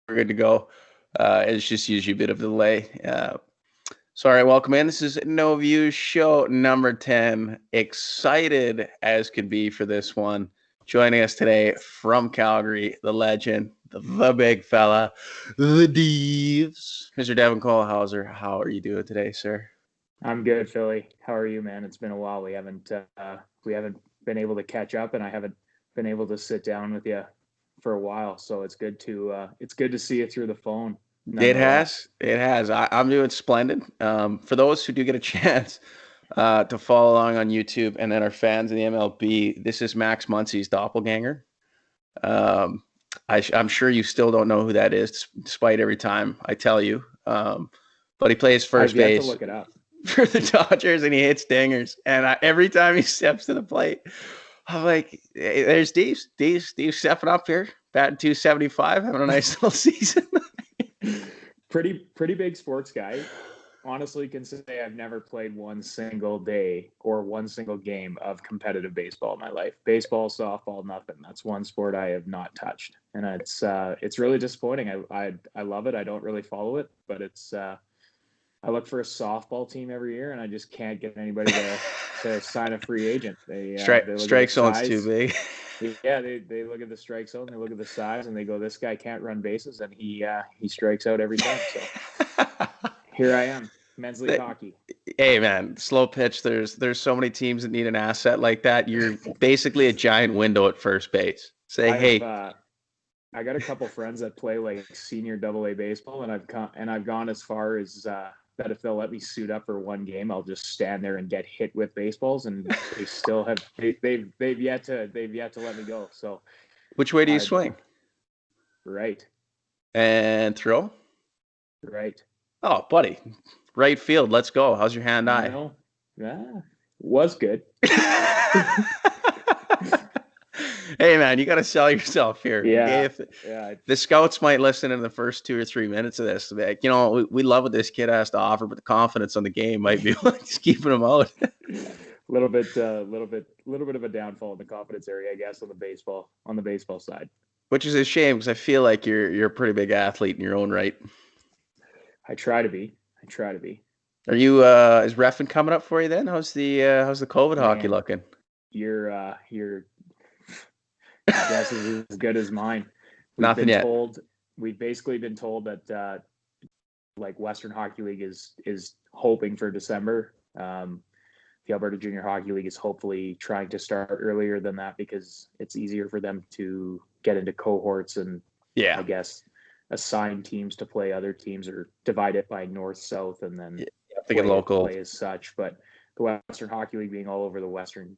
we're good to go. It's just usually a bit of a delay. Sorry, welcome in. This is No Views show number 10. Excited as could be for this one. Joining us today from Calgary, the legend, the big fella, the Deves, Mr. Devin Kohlhauser. How are you doing today, sir? I'm good, Philly. How are you, man? It's been a while. We haven't been able to catch up, and I haven't been able to sit down with you for a while. So it's good to see you through the phone, It nonetheless. has. It has. I'm doing splendid. For those who do get a chance to follow along on YouTube and then are fans of the MLB, this is Max Muncy's doppelganger. Um, I'm sure you still don't know who that is, despite every time I tell you. But he plays first I've yet to base look it up. for the Dodgers and he hits dingers. And every time he steps to the plate, I'm like, hey, there's Steve stepping up here, batting 275, having a nice little season. Pretty big sports guy. Honestly, can say I've never played one single day or one single game of competitive baseball in my life. Baseball, softball, nothing. That's one sport I have not touched, and it's really disappointing. I love it. I don't really follow it, but I look for a softball team every year, and I just can't get anybody to sign a free agent. They look at the Strike zone's too size. big. Yeah, they look at the strike zone, they look at the size, and they go, "This guy can't run bases," and he strikes out every time. So here I am, men's league hockey. Hey man, slow pitch. There's so many teams that need an asset like that. You're basically a giant window at first base. Say, I have hey, I got a couple friends that play like senior AA baseball, and I've gone as far as that if they'll let me suit up for one game, I'll just stand there and get hit with baseballs, and they still have they've yet to let me go. So which way do you I swing? right And throw? right. Oh, buddy, right field. Let's go. How's your hand I eye? know. Yeah, was good. Hey man, you got to sell yourself here. Okay, Yeah, if yeah. the scouts might listen in the first 2 or 3 minutes of this, like, we love what this kid has to offer, but the confidence on the game might be what's keeping him out. Little bit of a downfall in the confidence area, I guess, on the baseball side. Which is a shame because I feel like you're a pretty big athlete in your own right. I try to be. I try to be. Are you is Refin coming up for you then? How's the COVID hockey Man, looking? your guess is as good as mine. We've Nothing been yet. told we've basically been told that like Western Hockey League is hoping for December. The Alberta Junior Hockey League is hopefully trying to start earlier than that because it's easier for them to get into cohorts and I Yeah. guess assign teams to play other teams or divide it by north south and then Yeah, thinking local play as such. But the Western Hockey League being all over the western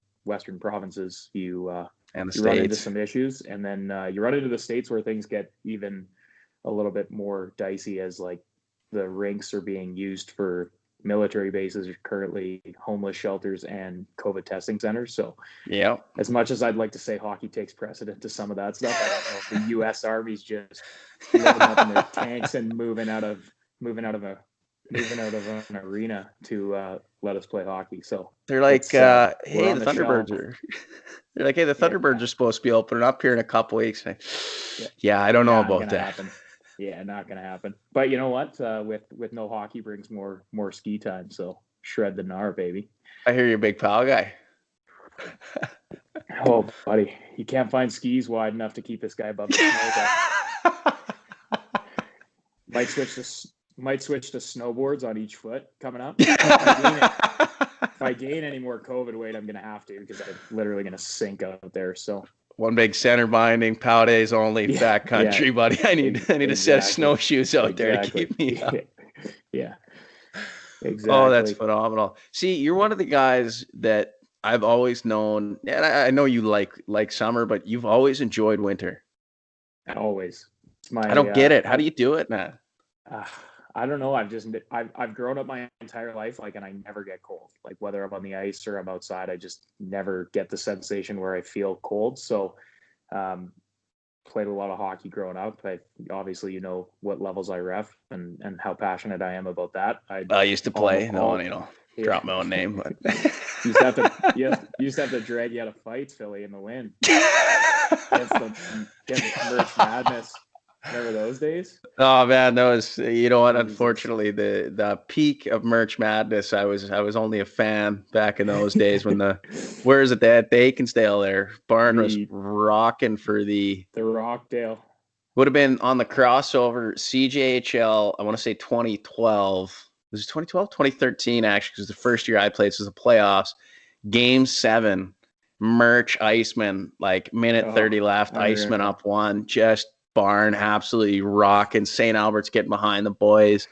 provinces, and the you run into states. some issues, and then you run into the states where things get even a little bit more dicey as like the rinks are being used for military bases, currently homeless shelters and COVID testing centers. So Yeah. as much as I'd like to say hockey takes precedent to some of that stuff, I don't know if the U.S. Army's just loading up in their tanks and moving out of an arena to let us play hockey. So They're like, it's we're hey, on the the shelf. Thunderbirds are. They're like, hey, the Yeah, Thunderbirds are supposed to be opening up here in a couple weeks. yeah, Yeah, I don't know not about gonna that. happen. Yeah, not gonna happen. But you know what? With no hockey brings more ski time. So shred the gnar, baby. I hear you're a big pal guy. Oh, buddy, you can't find skis wide enough to keep this guy above the snow. Might switch to snowboards on each foot coming up. If I gain any more COVID weight, I'm gonna have to because I'm literally gonna sink out there. So One big center binding, pow days only, yeah, yeah, backcountry, buddy. I need a set of exactly, snowshoes out there to exactly. keep me up. Yeah, Oh, that's exactly. phenomenal. See, you're one of the guys that I've always known, and I know you like summer, but you've always enjoyed winter. Always. It's I my don't get it. How do you do it, man? uh, I don't know. I've grown up my entire life like, and I never get cold. Like whether I'm on the ice or I'm outside, I just never get the sensation where I feel cold. So, um, played a lot of hockey growing up. I obviously what levels I ref and how passionate I am about that. I I used to play. No one, all yeah. drop my own name, but used to have to yes, used to have to drag you out of fights, Philly, in the wind against the Merch Madness. Remember those days? Oh man, that was, you know what? Jesus. Unfortunately, the peak of Merch Madness. I was only a fan back in those days when where is it that Aikenstale there? Barn was rocking for the Rockdale. Would have been on the crossover CJHL. I want to say 2012. Was it 2012? 2013 actually, because the first year I played this was the playoffs. Game 7, Merch Iceman, like minute 30 left. Iceman up 1, just barn absolutely rocking. St. Albert's getting behind the boys.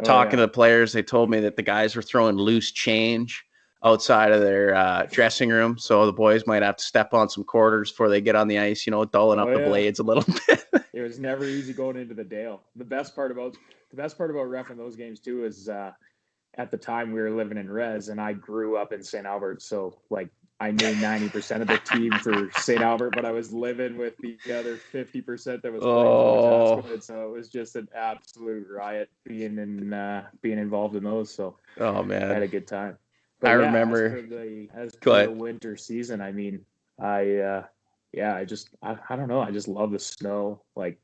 Talking to the players, they told me that the guys were throwing loose change outside of their dressing room, so the boys might have to step on some quarters before they get on the ice, dulling up the blades a little bit. It was never easy going into the Dale. The best part about reffing those games too is at the time we were living in res, and I grew up in St. Albert, so like I knew 90% of the team for St. Albert, but I was living with the other 50% that was playing for Wetaskiwin, so it was just an absolute riot being involved in those. So man, I had a good time. But I remember as for the winter season, I mean, I don't know. I just love the snow. Like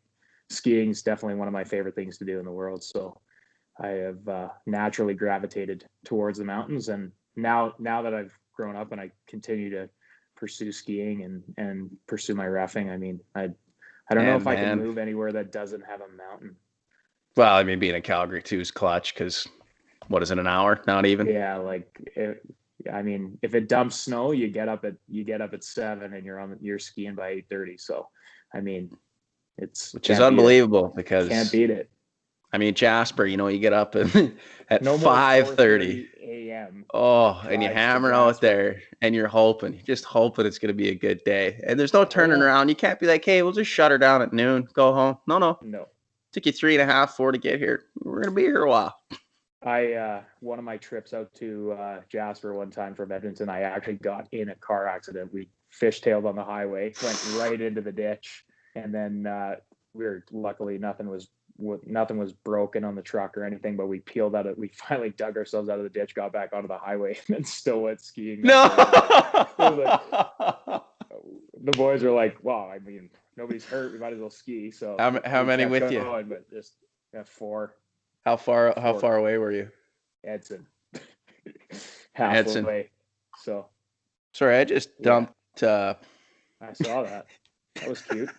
skiing is definitely one of my favorite things to do in the world. So I have naturally gravitated towards the mountains. And now that I've grown up and I continue to pursue skiing and pursue my reffing, I mean, I don't know if I can move anywhere that doesn't have a mountain. Well, I mean, being in Calgary too is clutch because what is it, an hour? Not even. Yeah, I mean, if it dumps snow, you get up at 7 and you're skiing by 8:30. So, I mean, which is unbelievable because can't beat it. I mean, Jasper, you get up at 5:30 a.m. Oh, and you hammer out there and you're just hoping it's going to be a good day. And there's no turning around. You can't be like, hey, we'll just shut her down at noon, go home. No. Took you 3.5, 4 to get here. We're going to be here a while. One of my trips out to Jasper one time from Edmonton, I actually got in a car accident. We fishtailed on the highway, went right into the ditch, and then luckily nothing was broken on the truck or anything, but we peeled out we finally dug ourselves out of the ditch, got back onto the highway, and then still went skiing. No. The boys are like, wow, I mean, nobody's hurt, we might as well ski. So how many with you? But just 4. How far away were you? Edson. Halfway. So sorry, I just dumped I saw that. That was cute.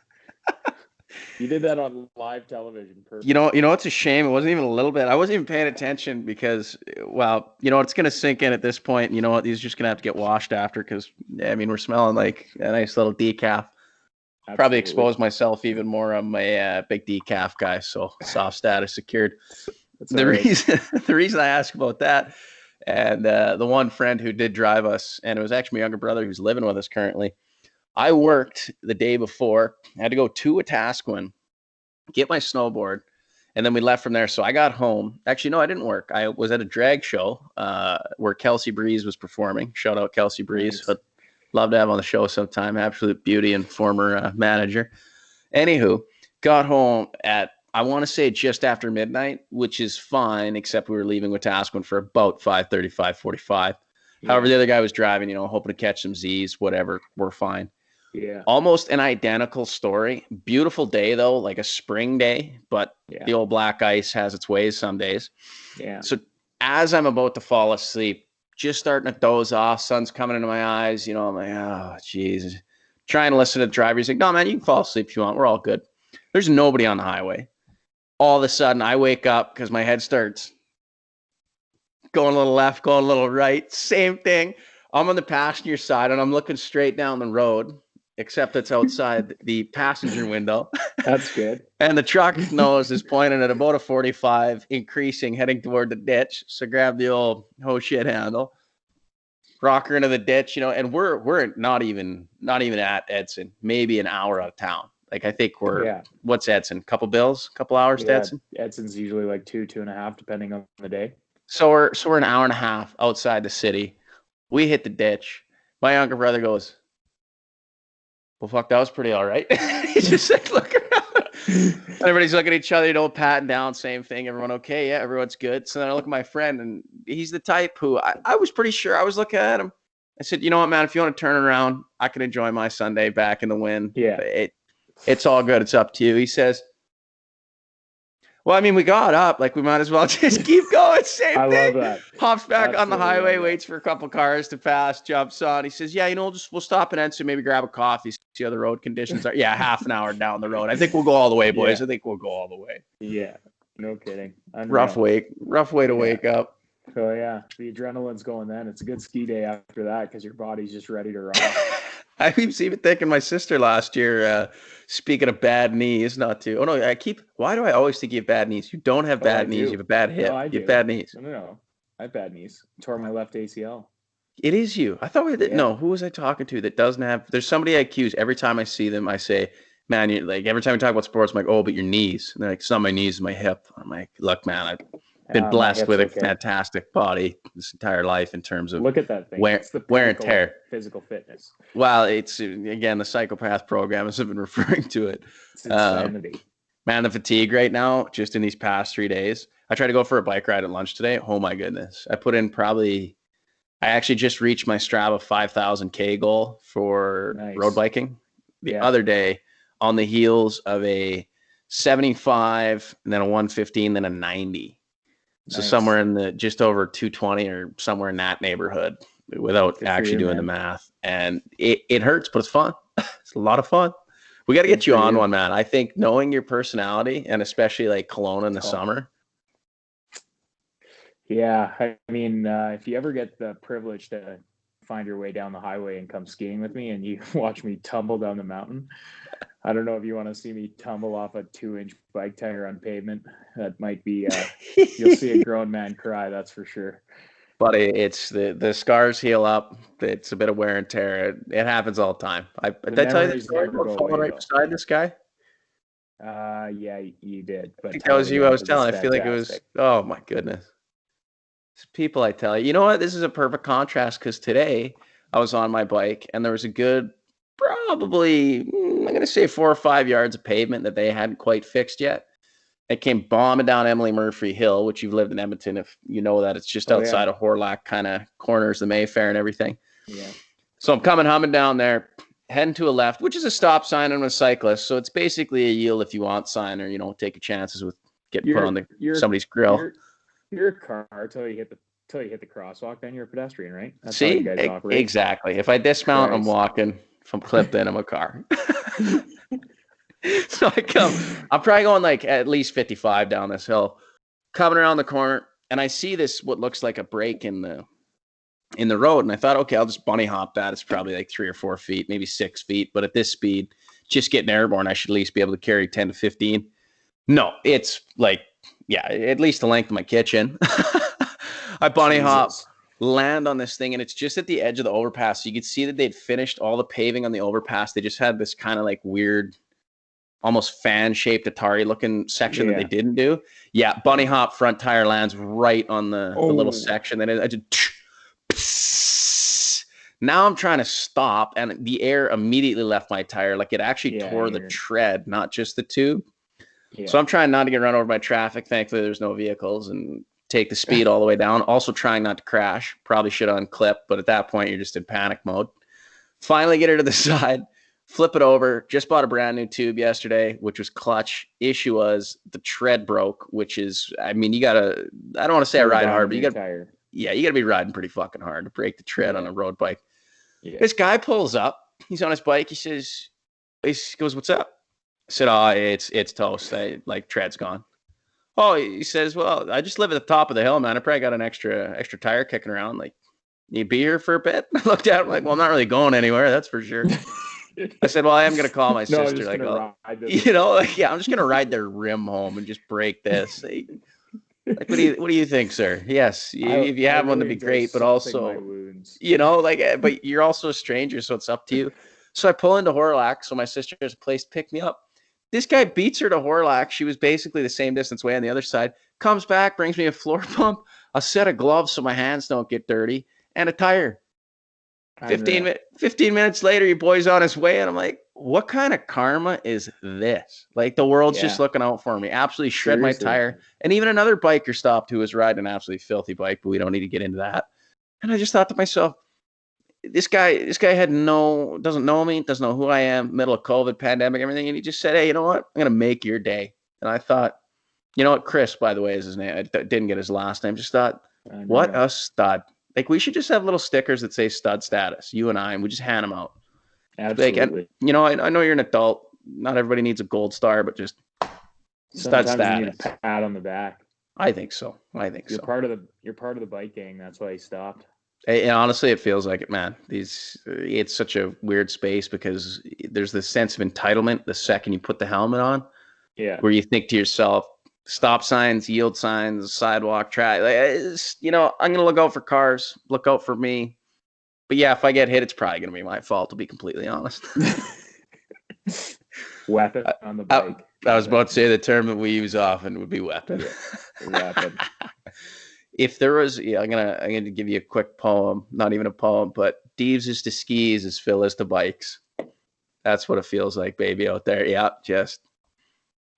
You did that on live television. Perfect. You know, it's a shame. It wasn't even a little bit. I wasn't even paying attention because, well, it's going to sink in at this point. You know what? These are just going to have to get washed after because, I mean, we're smelling like a nice little decaf. Absolutely. Probably expose myself even more. I'm a big decaf guy, so soft status secured. The reason I ask about that, and the one friend who did drive us, and it was actually my younger brother who's living with us currently. I worked the day before. I had to go to Wetaskiwin, get my snowboard, and then we left from there. So I got home. Actually, no, I didn't work. I was at a drag show where Kelsey Breeze was performing. Shout out Kelsey Breeze. Nice. Love to have on the show sometime. Absolute beauty and former manager. Anywho, got home at, I want to say just after midnight, which is fine, except we were leaving Wetaskiwin for about 5:30, 5:45. Yeah. However, the other guy was driving, hoping to catch some Z's, whatever. We're fine. Yeah. Almost an identical story. Beautiful day, though, like a spring day, but the old black ice has its ways some days. Yeah. So as I'm about to fall asleep, just starting to doze off, sun's coming into my eyes, I'm like, oh, Jesus. Trying to listen to the driver. He's like, no, man, you can fall asleep if you want. We're all good. There's nobody on the highway. All of a sudden, I wake up because my head starts going a little left, going a little right. Same thing. I'm on the passenger side, and I'm looking straight down the road, except it's outside the passenger window. That's good. And the truck nose is pointing at about a 45, increasing, heading toward the ditch. So grab the old shit handle, rock her into the ditch, and we're not even at Edson, maybe an hour out of town. Like I think what's Edson? Couple hours to Edson? Edson's usually like 2.5, depending on the day. So we're an hour and a half outside the city. We hit the ditch. My younger brother goes, well, fuck, that was pretty all right. He's just like, look around. Everybody's looking at each other, patting down, same thing. Everyone okay? Yeah, everyone's good. So then I look at my friend, and he's the type who I was pretty sure. I was looking at him. I said, you know what, man, if you want to turn around, I can enjoy my Sunday back in the wind. Yeah. It's all good. It's up to you. He says, Well, I mean, we got up. Like, we might as well just keep going. Same I thing. love that. Hops back on the Absolutely highway, love that. waits for a couple cars to pass, jumps on. He says, yeah, we'll stop in Ensign, maybe grab a coffee, see how the road conditions are. Yeah, half an hour down the road. I think we'll go all the way, boys. Yeah. I think we'll go all the way. Yeah. No kidding. Unreal. Rough way to wake up. Oh, yeah. The adrenaline's going then. It's a good ski day after that because your body's just ready to rock. I was even thinking my sister last year, speaking of bad knees, not to. Oh, no, why do I always think you have bad knees? You don't have bad knees. Do. You have a bad hip. No, I You do. have bad knees. No. I have bad knees. Tore my left ACL. It is you. I thought we did. No, who was I talking to that doesn't have? There's somebody I accuse every time I see them. I say, man, you're like, every time we talk about sports, I'm like, oh, but your knees. And they're like, it's not my knees, it's my hip. I'm like, look, man, I've been blessed with a fantastic body this entire life in terms of look at that thing. Wear and tear. Physical fitness. Well, it's again the psychopath program as I've been referring to it. It's insanity. Man, the fatigue right now, just in these past 3 days. I tried to go for a bike ride at lunch today. Oh my goodness. I put in I actually just reached my Strava 5,000K goal for road biking the other day on the heels of a 75 and then a 115, then a 90. So somewhere in the just over 220 or somewhere in that neighborhood without actually doing the math. And it hurts, but it's fun. It's a lot of fun. We got to get you on one, man. I think knowing your personality and especially like Kelowna in the summer. Yeah. I mean, if you ever get the privilege to find your way down the highway and come skiing with me and you watch me tumble down the mountain, I don't know if you want to see me tumble off a 2-inch bike tire on pavement. That might be, you'll see a grown man cry, that's for sure. But it's the scars heal up. It's a bit of wear and tear. It happens all the time. Did I tell you the story about falling right beside this guy? Yeah, you did. But I think that was you I was telling. I feel like it was, oh my goodness. It's people I tell you. You know what? This is a perfect contrast because today I was on my bike and there was a good probably, I'm going to say 4 or 5 yards of pavement that they hadn't quite fixed yet. It came bombing down Emily Murphy Hill, which you've lived in Edmonton. If you know that, it's just outside of Horlack, kind of corners the Mayfair and everything. Yeah. So I'm coming humming down there, heading to a left, which is a stop sign on a cyclist. So it's basically a yield if you want sign, or take your chances with getting put on somebody's grill. You're a car till you hit the crosswalk. Then you're a pedestrian, right? That's how you guys operate. Exactly. If I dismount, I'm walking. If I'm clipped in, I'm a car. So I'm probably going like at least 55 down this hill, coming around the corner, and I see this, what looks like a break in the road. And I thought, okay, I'll just bunny hop that. It's probably like 3 or 4 feet, maybe 6 feet. But at this speed, just getting airborne, I should at least be able to carry 10 to 15. No, it's like, at least the length of my kitchen. I bunny hop, land on this thing, and it's just at the edge of the overpass. So you could see that they'd finished all the paving on the overpass. They just had this kind of like weird, almost fan-shaped Atari-looking section that they didn't do. Yeah, bunny hop, front tire lands right on the little section. Then I just now I'm trying to stop, and the air immediately left my tire. Like it actually tore the tread, not just the tube. Yeah. So I'm trying not to get run over by traffic. Thankfully, there's no vehicles, and take the speed all the way down. Also trying not to crash. Probably should unclip, but at that point, you're just in panic mode. Finally get her to the side. Flip it over. Just bought a brand new tube yesterday, which was clutch. Issue was the tread broke, which is, I mean, I don't want to say I ride hard, but you got to be riding pretty fucking hard to break the tread on a road bike. Yeah. This guy pulls up. He's on his bike. He goes, what's up? I said, oh, it's toast. Tread's gone. Oh, he says, well, I just live at the top of the hill, man. I probably got an extra tire kicking around. Like, you be here for a bit? I looked at him like, well, I'm not really going anywhere. That's for sure. I said, well, I am going to call my sister. I'm just going to ride their rim home and just break this. What do you think, sir? Yes. If you have one, that'd be great. But also, but you're also a stranger, so it's up to you. So I pull into Horlack. So my sister has a place to pick me up. This guy beats her to Horlack. She was basically the same distance away on the other side. Comes back, brings me a floor pump, a set of gloves so my hands don't get dirty, and a tire. 15 minutes later, your boy's on his way, and I'm like, what kind of karma is this? Like, the world's just looking out for me. Absolutely shred my tire. And even another biker stopped who was riding an absolutely filthy bike, but we don't need to get into that. And I just thought to myself, this guy doesn't know me, doesn't know who I am, middle of COVID, pandemic, everything. And he just said, hey, you know what? I'm going to make your day. And I thought, You know what? Chris, by the way, is his name. I didn't get his last name. Just thought, what a stud. Like, we should just have little stickers that say stud status, you and I, and we just hand them out. Absolutely. Like, you know, I know you're an adult. Not everybody needs a gold star, but just stud Sometimes status. you need a pat on the back. I think so. You're part of the bike gang. That's why he stopped. And honestly, it feels like it, man. It's such a weird space because there's this sense of entitlement the second you put the helmet on. Yeah. Where you think to yourself, stop signs, yield signs, sidewalk, track. You know, I'm gonna look out for cars, look out for me. But yeah, if I get hit, it's probably gonna be my fault, to be completely honest. Weapon on the bike. I was about to say the term that we use often would be weapon. Yeah, weapon. If there was, I'm gonna give you a quick poem. Not even a poem, but Deves is to skis as Phil is to bikes. That's what it feels like, baby, out there. Yeah, just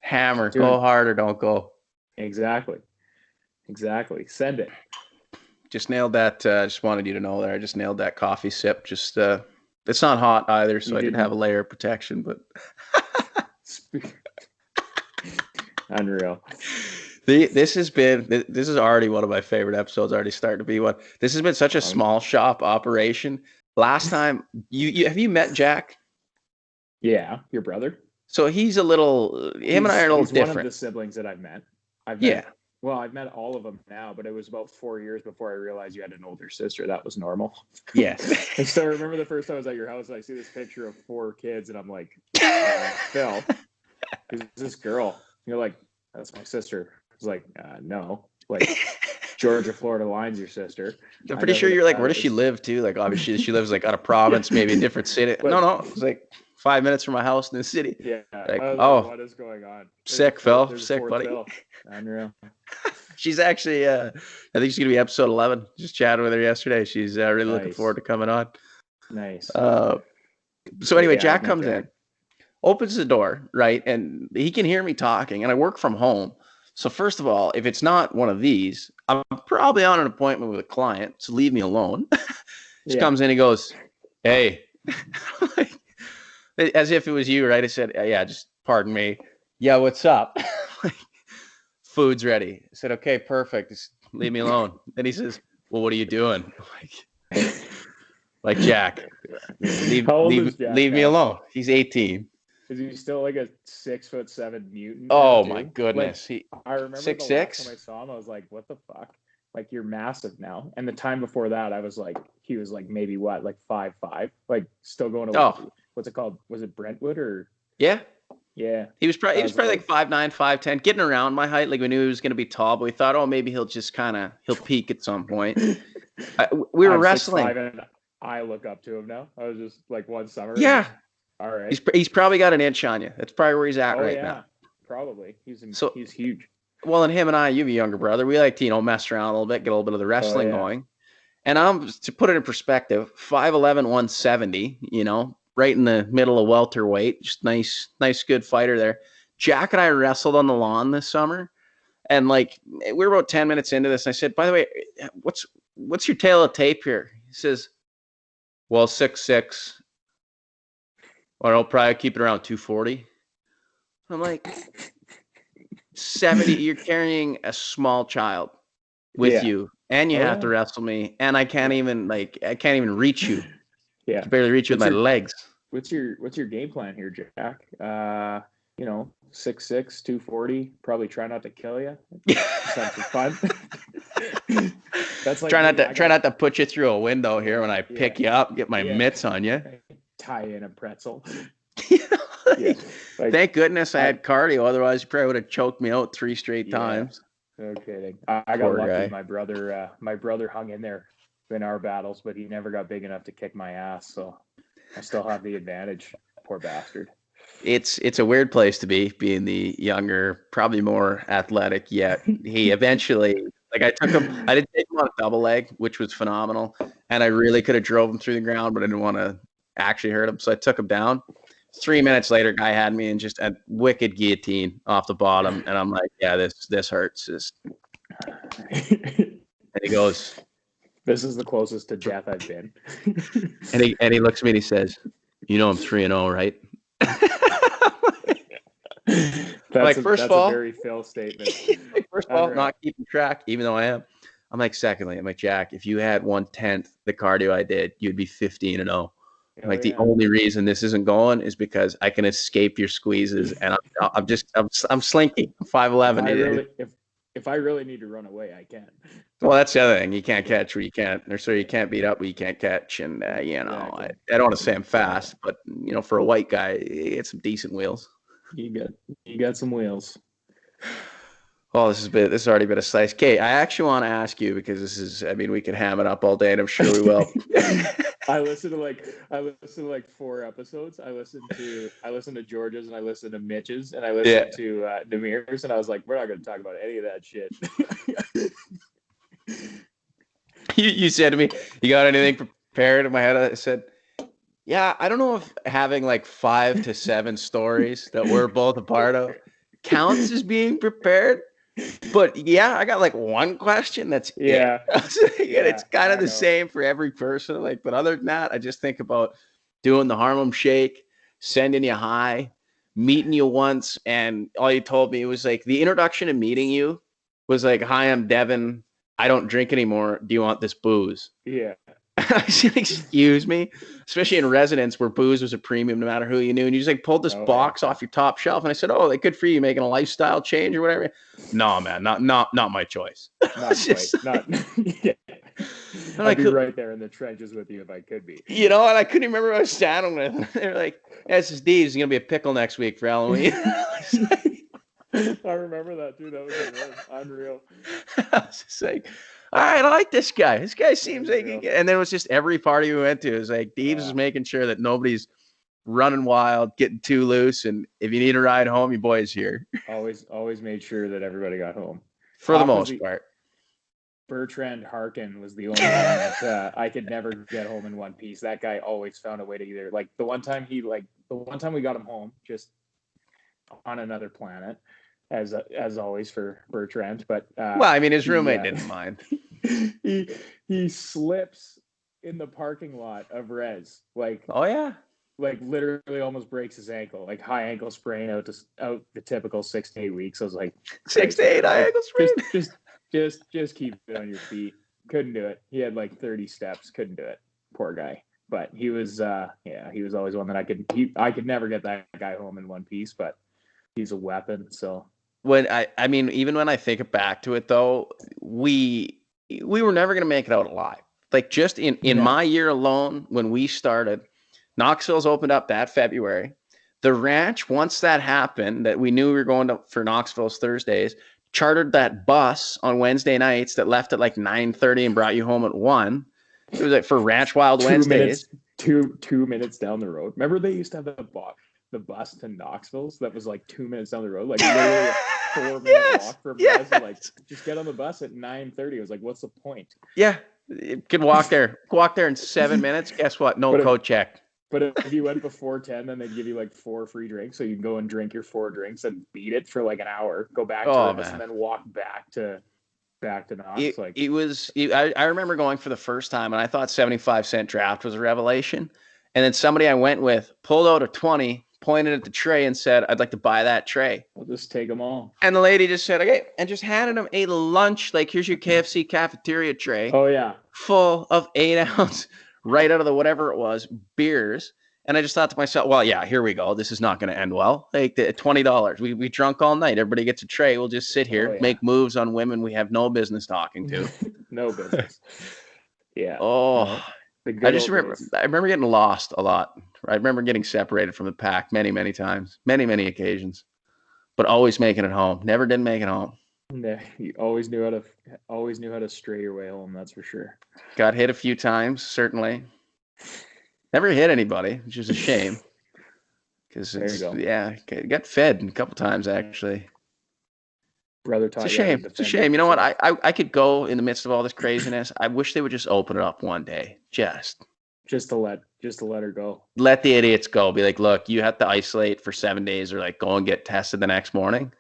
hammer, go hard or don't go. Exactly. Send it. Just nailed that. Just wanted you to know there. I just nailed that coffee sip. Just it's not hot either, so I didn't have a layer of protection. But unreal. This is already one of my favorite episodes. Already starting to be one. This has been such a small shop operation. Last time you have you met Jack? Yeah, your brother. So he's a little. Him and I are a little different. One of the siblings that I've met. I've met all of them now, but it was about 4 years before I realized you had an older sister. That was normal. Yeah. I still remember the first time I was at your house and I see this picture of 4 kids and I'm like, Phil, who's this girl? You're like, that's my sister. I was like, no. Like, Georgia, Florida line's your sister. I'm pretty sure you're like, where does she live too? Like, obviously she lives like out of province, maybe a different city. No, it's like 5 minutes from my house in the city. Yeah. Like, what is going on? Sick, Phil. Sick, buddy. Phil. Unreal. She's actually, I think she's going to be episode 11. Just chatted with her yesterday. She's really looking forward to coming on. Nice. So anyway, Jack comes in, opens the door, right? And he can hear me talking, and I work from home. So first of all, if it's not one of these, I'm probably on an appointment with a client, so leave me alone. He comes in, he goes, hey. As if it was you, right? I said, yeah, just pardon me. Yeah, what's up? Food's ready. I said, okay, perfect. Just leave me alone. Then he says, well, what are you doing? Like Jack, leave me alone. He's 18. Is he still like a 6'7" mutant? Oh my goodness. Like, I remember 6'6". the last time I saw him, I was like, what the fuck? Like, you're massive now. And the time before that, I was like, he was like maybe what, like 5'5", like still going to what's it called? Was it Brentwood or? Yeah. Yeah. He was probably like 5'9", 5'10", getting around my height. Like, we knew he was going to be tall, but we thought, oh, maybe he'll peak at some point. We were wrestling. 6'5" and I look up to him now. I was just like one summer. Yeah. All right. He's probably got an inch on you. That's probably where he's at now. Probably. He's huge. Well, and him and I, you have a younger brother. We like to, mess around a little bit, get a little bit of the wrestling going. And I'm, to put it in perspective, 5'11", 170, right in the middle of welterweight. Just nice, good fighter there. Jack and I wrestled on the lawn this summer. And like, we were about 10 minutes into this. And I said, by the way, what's your tail of tape here? He says, well, 6'6". Or I'll probably keep it around 240. I'm like, 70, you're carrying a small child with you, and you have to wrestle me, and I can't even reach you. Yeah. I can barely reach you with my legs. What's your game plan here, Jack? 6'6", 240, probably try not to kill you. Have some fun. That's like try not to put you through a window here when I pick you up, get my mitts on you. Tie in a pretzel. Thank goodness I had cardio. Otherwise, you probably would have choked me out 3 straight times. No kidding. I got lucky. My brother hung in there in our battles, but he never got big enough to kick my ass. So I still have the advantage. Poor bastard. It's a weird place to be, being the younger, probably more athletic. Yet he eventually, I took him. I didn't take him on a double leg, which was phenomenal, and I really could have drove him through the ground, but I didn't want to actually hurt him, so I took him down. 3 minutes later, guy had me in just a wicked guillotine off the bottom, and I'm like, yeah, this hurts. And he goes, this is the closest to death I've been. and he looks at me and he says, I'm 3-0, right? First of a all, very Phil statement. like, first of all, not keeping track, even though I am. I'm like, secondly, I'm like, Jack, if you had 1/10 the cardio I did, you'd be 15-0. I'm like, the only reason this isn't going is because I can escape your squeezes, and I'm slinky. I'm 5'11". If I really need to run away, I can. Well, that's the other thing. You can't catch where you can't, or so you can't beat up where you can't catch. And, exactly. I don't want to say I'm fast, but, for a white guy, it's some decent wheels. You got some wheels. Oh, this has already been a slice. Okay, I actually want to ask you, because we could ham it up all day, and I'm sure we will. I listened to like 4 episodes. I listened to George's, and I listened to Mitch's, and I listened to Demir's, and I was like, we're not going to talk about any of that shit. You said to me, you got anything prepared? In my head, I said, yeah, I don't know if having like 5 to 7 stories that we're both a part of counts as being prepared. But yeah, I got like one question. That's it. It's kind of the same for every person. But other than that, I just think about doing the Harlem Shake, sending you hi, meeting you once, and all you told me was like the introduction to meeting you was like, "Hi, I'm Devin. I don't drink anymore. Do you want this booze?" Yeah. I said, excuse me, especially in residence where booze was a premium no matter who you knew. And you just like pulled this box off your top shelf. And I said, oh, good for you making a lifestyle change or whatever. No, man, not my choice. Yeah. I'd be right there in the trenches with you if I could be. And I couldn't remember who I was standing with. They were like, this is Dee's going to be a pickle next week for Halloween. I remember that, too. That was unreal. I was just like, all right, I like this guy. This guy seems like, and then it was just every party we went to. It was like Deeves is making sure that nobody's running wild, getting too loose, and if you need a ride home, your boy's here. Always made sure that everybody got home for the most part. Bertrand Harkin was the only one that I could never get home in one piece. That guy always found a way to either the one time we got him home just on another planet. As always for Bertrand, but his roommate didn't mind. he slips in the parking lot of Res, literally almost breaks his ankle, high ankle sprain out the typical 6 to 8 weeks. I was like, 6 to 8 high ankle sprain. Just keep it on your feet. Couldn't do it. He had 30 steps. Couldn't do it. Poor guy. But he was he was always one that I could never get that guy home in one piece, but he's a weapon. So. When even when I think back to it, though, we were never going to make it out alive. Just in my year alone, when we started, Knoxville's opened up that February. The ranch, once that happened, that we knew we were going for Knoxville's Thursdays, chartered that bus on Wednesday nights that left at 9:30 and brought you home at 1. It was for Ranch Wild Wednesdays. 2 minutes down the road. Remember they used to have the bus to Knoxville's that was 2 minutes down the road, literally a 4-minute walk from us. Just get on the bus at 9:30. I was like, what's the point? Yeah, you could walk there in 7 minutes. Guess what? No code check. But if you went before 10, then they'd give you 4 free drinks, so you can go and drink your 4 drinks and beat it for an hour, go back to the bus, and then walk back to Knox. I remember going for the first time, and I thought 75-cent draft was a revelation. And then somebody I went with pulled out a 20, pointed at the tray and said, I'd like to buy that tray. I'll just take them all. And the lady just said, okay, and just handed him a lunch, here's your KFC cafeteria tray. Oh, yeah. Full of 8-ounce, right out of the whatever it was, beers. And I just thought to myself, well, yeah, here we go. This is not going to end well. The $20. We drunk all night. Everybody gets a tray. We'll just sit here, make moves on women we have no business talking to. No business. Yeah. Oh, I remember getting lost a lot. I remember getting separated from the pack many, many times, many, many occasions, but always making it home. Never did make it home. Yeah, you always knew how to stray your way home. That's for sure. Got hit a few times, certainly. Never hit anybody, which is a shame. Because got fed a couple times actually. Brother, it's a shame. It's a shame. You know what? I could go in the midst of all this craziness. I wish they would just open it up one day, just to let her go. Let the idiots go. Be like, look, you have to isolate for 7 days, or go and get tested the next morning.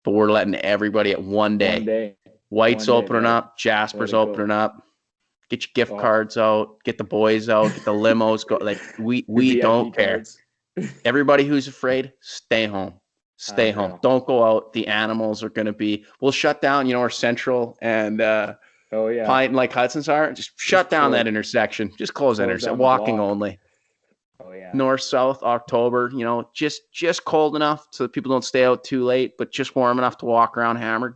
But we're letting everybody at one day. White's opening up. Jasper's opening up. Get your gift cards out. Get the boys out. Get the limos. Go. We don't care. Everybody who's afraid, stay home. Stay home. Don't go out. The animals are going to be, we'll shut down, where Central and Pine, like Hudson's are. Just shut down that intersection. Just close that intersection. Walking only. Oh yeah. North, south, October, just cold enough so that people don't stay out too late, but just warm enough to walk around hammered.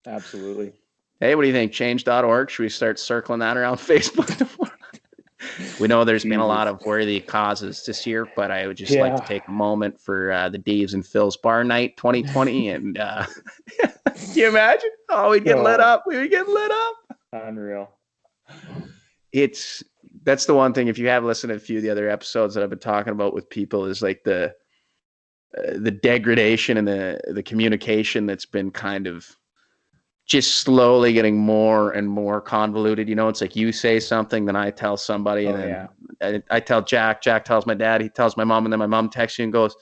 Absolutely. Hey, what do you think? Change.org. Should we start circling that around Facebook? We know there's been a lot of worthy causes this year, but I would just like to take a moment for the Dave's and Phil's Bar Night 2020. And can you imagine? Oh, we'd get lit up. We would get lit up. Unreal. That's the one thing. If you have listened to a few of the other episodes that I've been talking about with people, is like the degradation and the communication that's been kind of just slowly getting more and more convoluted. It's like you say something, then I tell somebody, and then I tell Jack. Jack tells my dad. He tells my mom, and then my mom texts you and goes,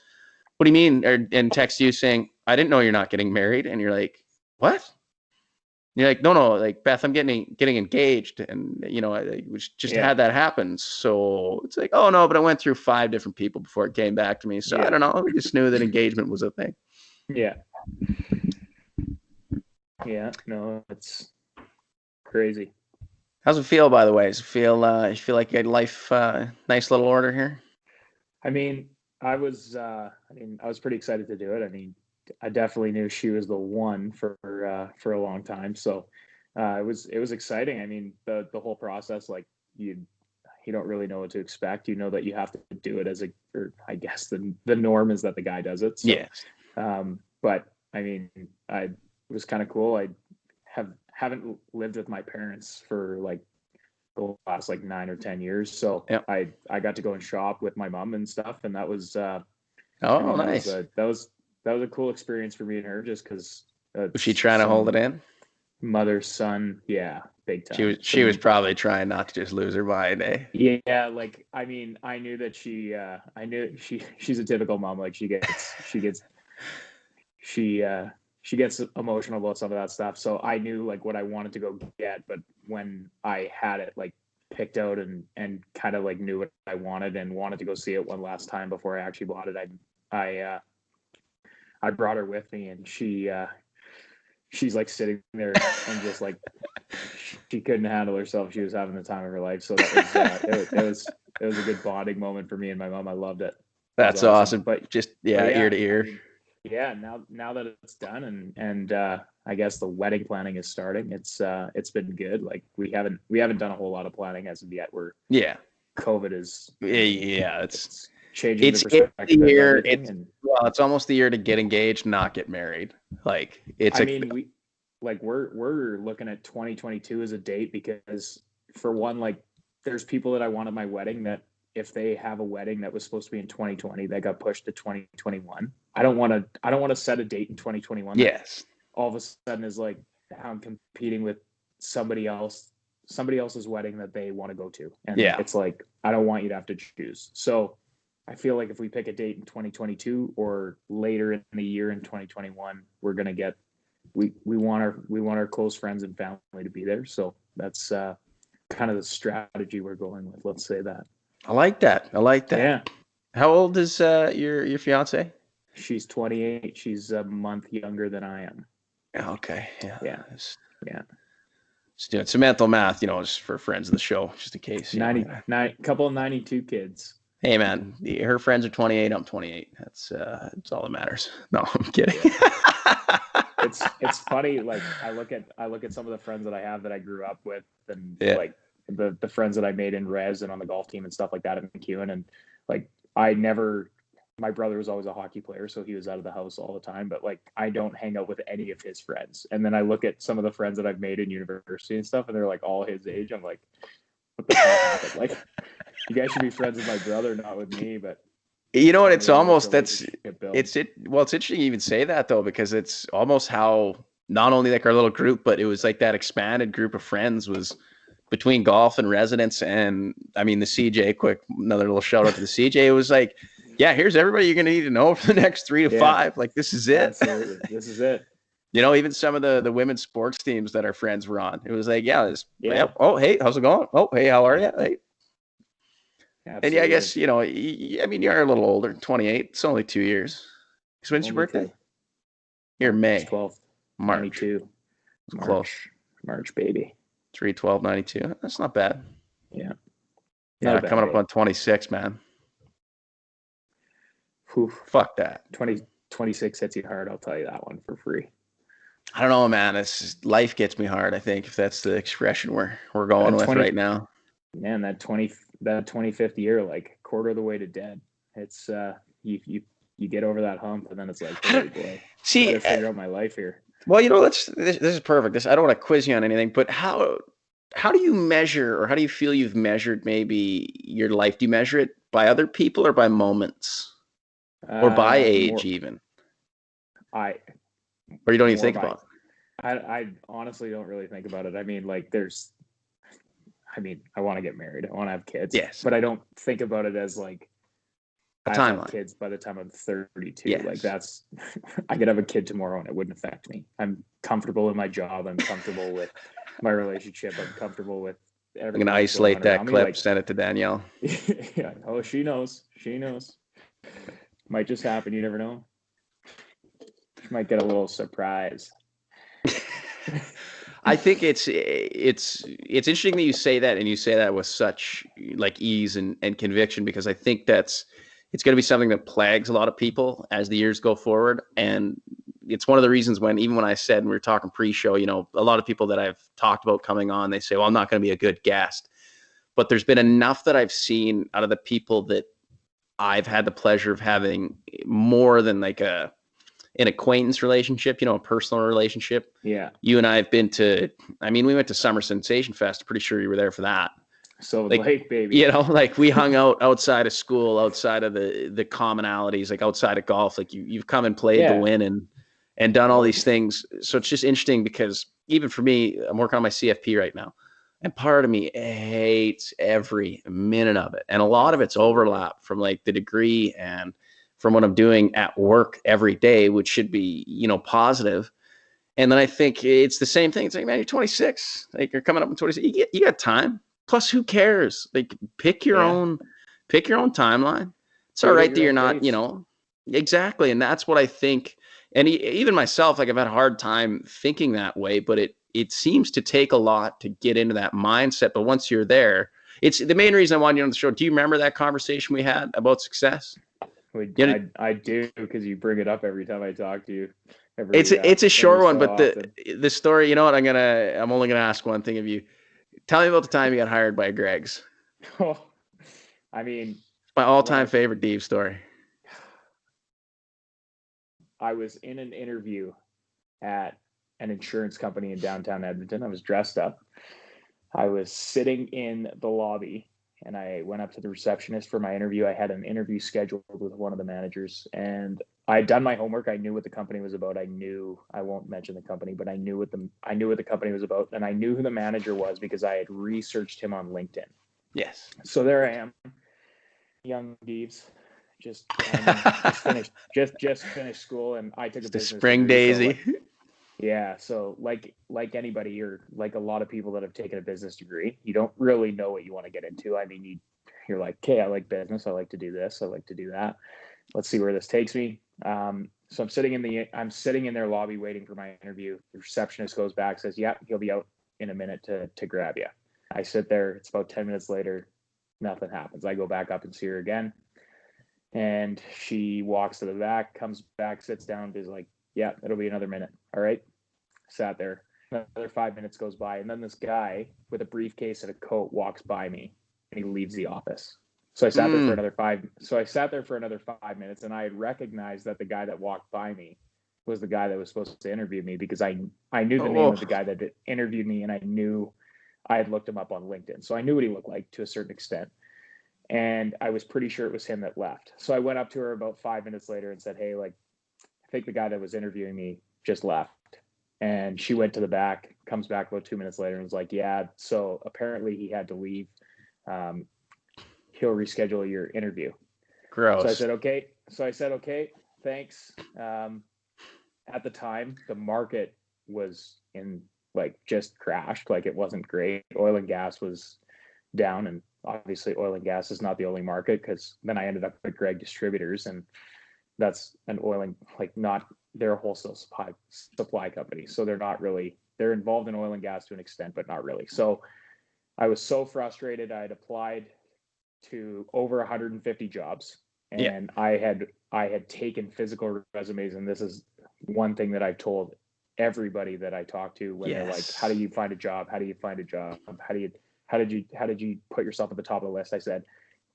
"What do you mean?" And texts you saying, "I didn't know you're not getting married." And you're like, "What?" And you're like, "No, like Beth, I'm getting engaged," and I just had that happen. So it's like, "Oh no," but I went through 5 different people before it came back to me. So I don't know. We just knew that engagement was a thing. Yeah. Yeah, no, it's crazy. How's it feel, by the way? Does it feel you feel like you had life nice little order here? I mean, I was pretty excited to do it. I mean, I definitely knew she was the one for a long time. So it was exciting. I mean, the whole process, like you don't really know what to expect. You know that you have to do it or I guess the norm is that the guy does it. So, yes. But I mean, it was kind of cool. I haven't lived with my parents for like the last like 9 or 10 years. So I got to go and shop with my mom and stuff. And that was, nice. That was a cool experience for me and her, just cause was she trying to hold it in? Mother, son. Yeah. Big time. She was probably trying not to just lose her mind, eh? Yeah. Like, I mean, I knew that she's a typical mom. Like she gets emotional about some of that stuff. So I knew like what I wanted to go get, but when I had it like picked out and kind of like knew what I wanted and wanted to go see it one last time before I actually bought it, I brought her with me, and she's like sitting there and just like she couldn't handle herself. She was having the time of her life. So that was it was a good bonding moment for me and my mom. I loved it. That's awesome. But just ear to ear. I mean, now that it's done and I guess the wedding planning is starting. It's been good. Like we haven't done a whole lot of planning as of yet. COVID is it's changing the perspective of everything. It's almost the year to get engaged, not get married. Like we're looking at 2022 as a date, because for one, like there's people that I want at my wedding that if they have a wedding that was supposed to be in 2020 that got pushed to 2021. I don't want to set a date in 2021. Yes. All of a sudden is like I'm competing with somebody else's wedding that they want to go to. And it's like, I don't want you to have to choose. So I feel like if we pick a date in 2022 or later in the year in 2021, we're going to get, we want our close friends and family to be there. So that's kind of the strategy we're going with. Let's say that. I like that. Yeah. How old is your fiance? She's 28. She's a month younger than I am. Okay. Yeah. Just doing some mental math, just for friends of the show, just in case. 92 kids. Hey man, her friends are 28. I'm 28. That's all that matters. No, I'm kidding. It's funny. Like I look at some of the friends that I have that I grew up with, and like the friends that I made in res and on the golf team and stuff like that in McEwen, and like my brother was always a hockey player, so he was out of the house all the time, but like I don't hang out with any of his friends. And then I look at some of the friends that I've made in university and stuff, and they're like all his age. I'm like, what the fuck happened? Like, you guys should be friends with my brother, not with me. But you know what? It's almost it's interesting you even say that though, because it's almost how not only like our little group, but it was like that expanded group of friends was between golf and residence. And I mean, the CJ, another little shout out to the CJ. It was like, here's everybody you're going to need to know for the next 3 to 5. Like, this is it. Absolutely. This is it. Even some of the women's sports teams that our friends were on, it was like, oh, hey, how's it going? Oh, hey, how are you? Hey. Absolutely. And I guess, you're a little older, 28. It's only 2 years. Because when's your Only birthday? two. You're May. 12th. March. 92. It's close. March, baby. 3/12/92. That's not bad. Yeah. Yeah, coming up on 26, man. Whew. Fuck that. 26 hits you hard. I'll tell you that one for free. I don't know, man. Life gets me hard, I think, if that's the expression we're going with right now. Man, that 25th year, like quarter of the way to dead. It's you get over that hump, and then it's like, holy boy. See, I gotta figure out my life here. Well, this is perfect. I don't want to quiz you on anything, but how do you measure, or how do you feel you've measured maybe your life? Do you measure it by other people or by moments, or by age even? Or you don't even think about it? I honestly don't really think about it. I mean, like I want to get married. I want to have kids. Yes. But I don't think about it as like a timeline. Kids by the time I'm 32. Yes. Like that's, I could have a kid tomorrow and it wouldn't affect me. I'm comfortable in my job. I'm comfortable with my relationship. I'm comfortable with everything. I'm going to isolate that clip, send it to Danielle. Yeah. Oh, she knows. Might just happen. You never know. She might get a little surprise. I think it's interesting that you say that, and you say that with such like ease and conviction, because I think it's going to be something that plagues a lot of people as the years go forward. And it's one of the reasons even when I said, and we were talking pre-show, a lot of people that I've talked about coming on, they say, well, I'm not going to be a good guest. But there's been enough that I've seen out of the people that I've had the pleasure of having, more than like an acquaintance relationship, a personal relationship. Yeah. You and I have been we went to Summer Sensation Fest. I'm pretty sure you were there for that. So like, baby. Like we hung out outside of school, outside of the commonalities, like outside of golf. Like you've come and played the win and done all these things. So it's just interesting because even for me, I'm working on my CFP right now. And part of me hates every minute of it. And a lot of it's overlap from like the degree and from what I'm doing at work every day, which should be, positive. And then I think it's the same thing. It's like, man, you're 26. Like you're coming up in 26. You got time. Plus, who cares? Like pick your own timeline. It's all right that you're not, exactly. And that's what I think. And even myself, like I've had a hard time thinking that way, but it seems to take a lot to get into that mindset. But once you're there, it's the main reason I wanted you on the show. Do you remember that conversation we had about success? I do, because you bring it up every time I talk to you. It's a short one, but the story, you know what? I'm only gonna ask one thing of you. Tell me about the time you got hired by Greg's. Oh, I mean, it's my all-time favorite Dave story. I was in an interview at an insurance company in downtown Edmonton. I was dressed up. I was sitting in the lobby, and I went up to the receptionist for my interview. I had an interview scheduled with one of the managers, and I had done my homework. I knew what the company was about. I won't mention the company, but I knew what the company was about, and I knew who the manager was because I had researched him on LinkedIn. Yes. So there I am, young Deeves, just finished school, and I took a business spring daisy. So yeah, so like anybody, or like a lot of people that have taken a business degree, you don't really know what you want to get into. I mean, you're like, okay, I like business. I like to do this. I like to do that. Let's see where this takes me. So I'm sitting in their lobby waiting for my interview. The receptionist goes back, says, yeah, he'll be out in a minute to grab you. I sit there. It's about 10 minutes later. Nothing happens. I go back up and see her again. And she walks to the back, comes back, sits down, is like, yeah, it'll be another minute. All right. Sat there. Another 5 minutes goes by. And then this guy with a briefcase and a coat walks by me, and he leaves the office. So I sat there for another 5 minutes, and I had recognized that the guy that walked by me was the guy that was supposed to interview me, because I knew the name of the guy that interviewed me, and I knew I had looked him up on LinkedIn. So I knew what he looked like to a certain extent. And I was pretty sure it was him that left. So I went up to her about 5 minutes later and said, hey, like, I think the guy that was interviewing me just left. And she went to the back, comes back about 2 minutes later and was like, yeah, so apparently he had to leave. He'll reschedule your interview. Gross. So I said, okay, thanks. At the time, the market was just crashed. Like, it wasn't great. Oil and gas was down, and obviously oil and gas is not the only market, because then I ended up at Greg Distributors, and that's an oil and not, they're a wholesale supply company. So they're involved in oil and gas to an extent, but not really. So I was so frustrated. I had applied to over 150 jobs, and I had taken physical resumes. And this is one thing that I've told everybody that I talk to when they're like, how do you find a job? How do you find a job? How did you put yourself at the top of the list? I said,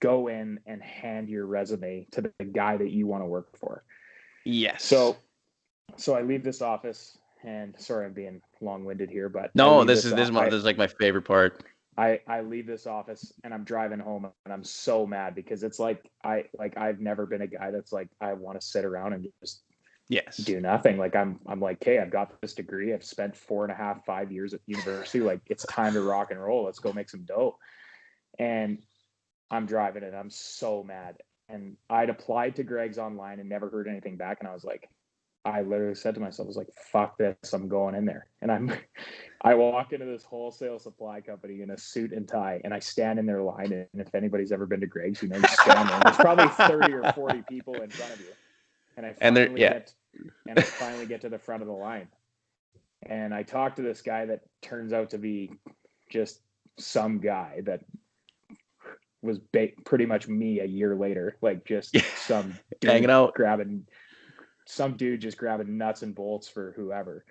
go in and hand your resume to the guy that you want to work for. Yes. So I leave this office, and sorry, I'm being long-winded here, but no, this is like my favorite part. I leave this office and I'm driving home, and I'm so mad because it's like I've never been a guy that's like, I want to sit around and just do nothing. Like I'm like, hey, I've got this degree. I've spent 4.5, 5 years at university. Like, it's time to rock and roll. Let's go make some dough. And I'm driving and I'm so mad. And I'd applied to Greg's online and never heard anything back. And I was like, I literally said to myself, I was like, fuck this, I'm going in there. And I walk into this wholesale supply company in a suit and tie, and I stand in their line. And if anybody's ever been to Greg's, you stand there. There's probably 30 or 40 people in front of you. And I finally get to the front of the line. And I talk to this guy that turns out to be just some guy that was pretty much me a year later, like just some dude hanging out, just grabbing nuts and bolts for whoever.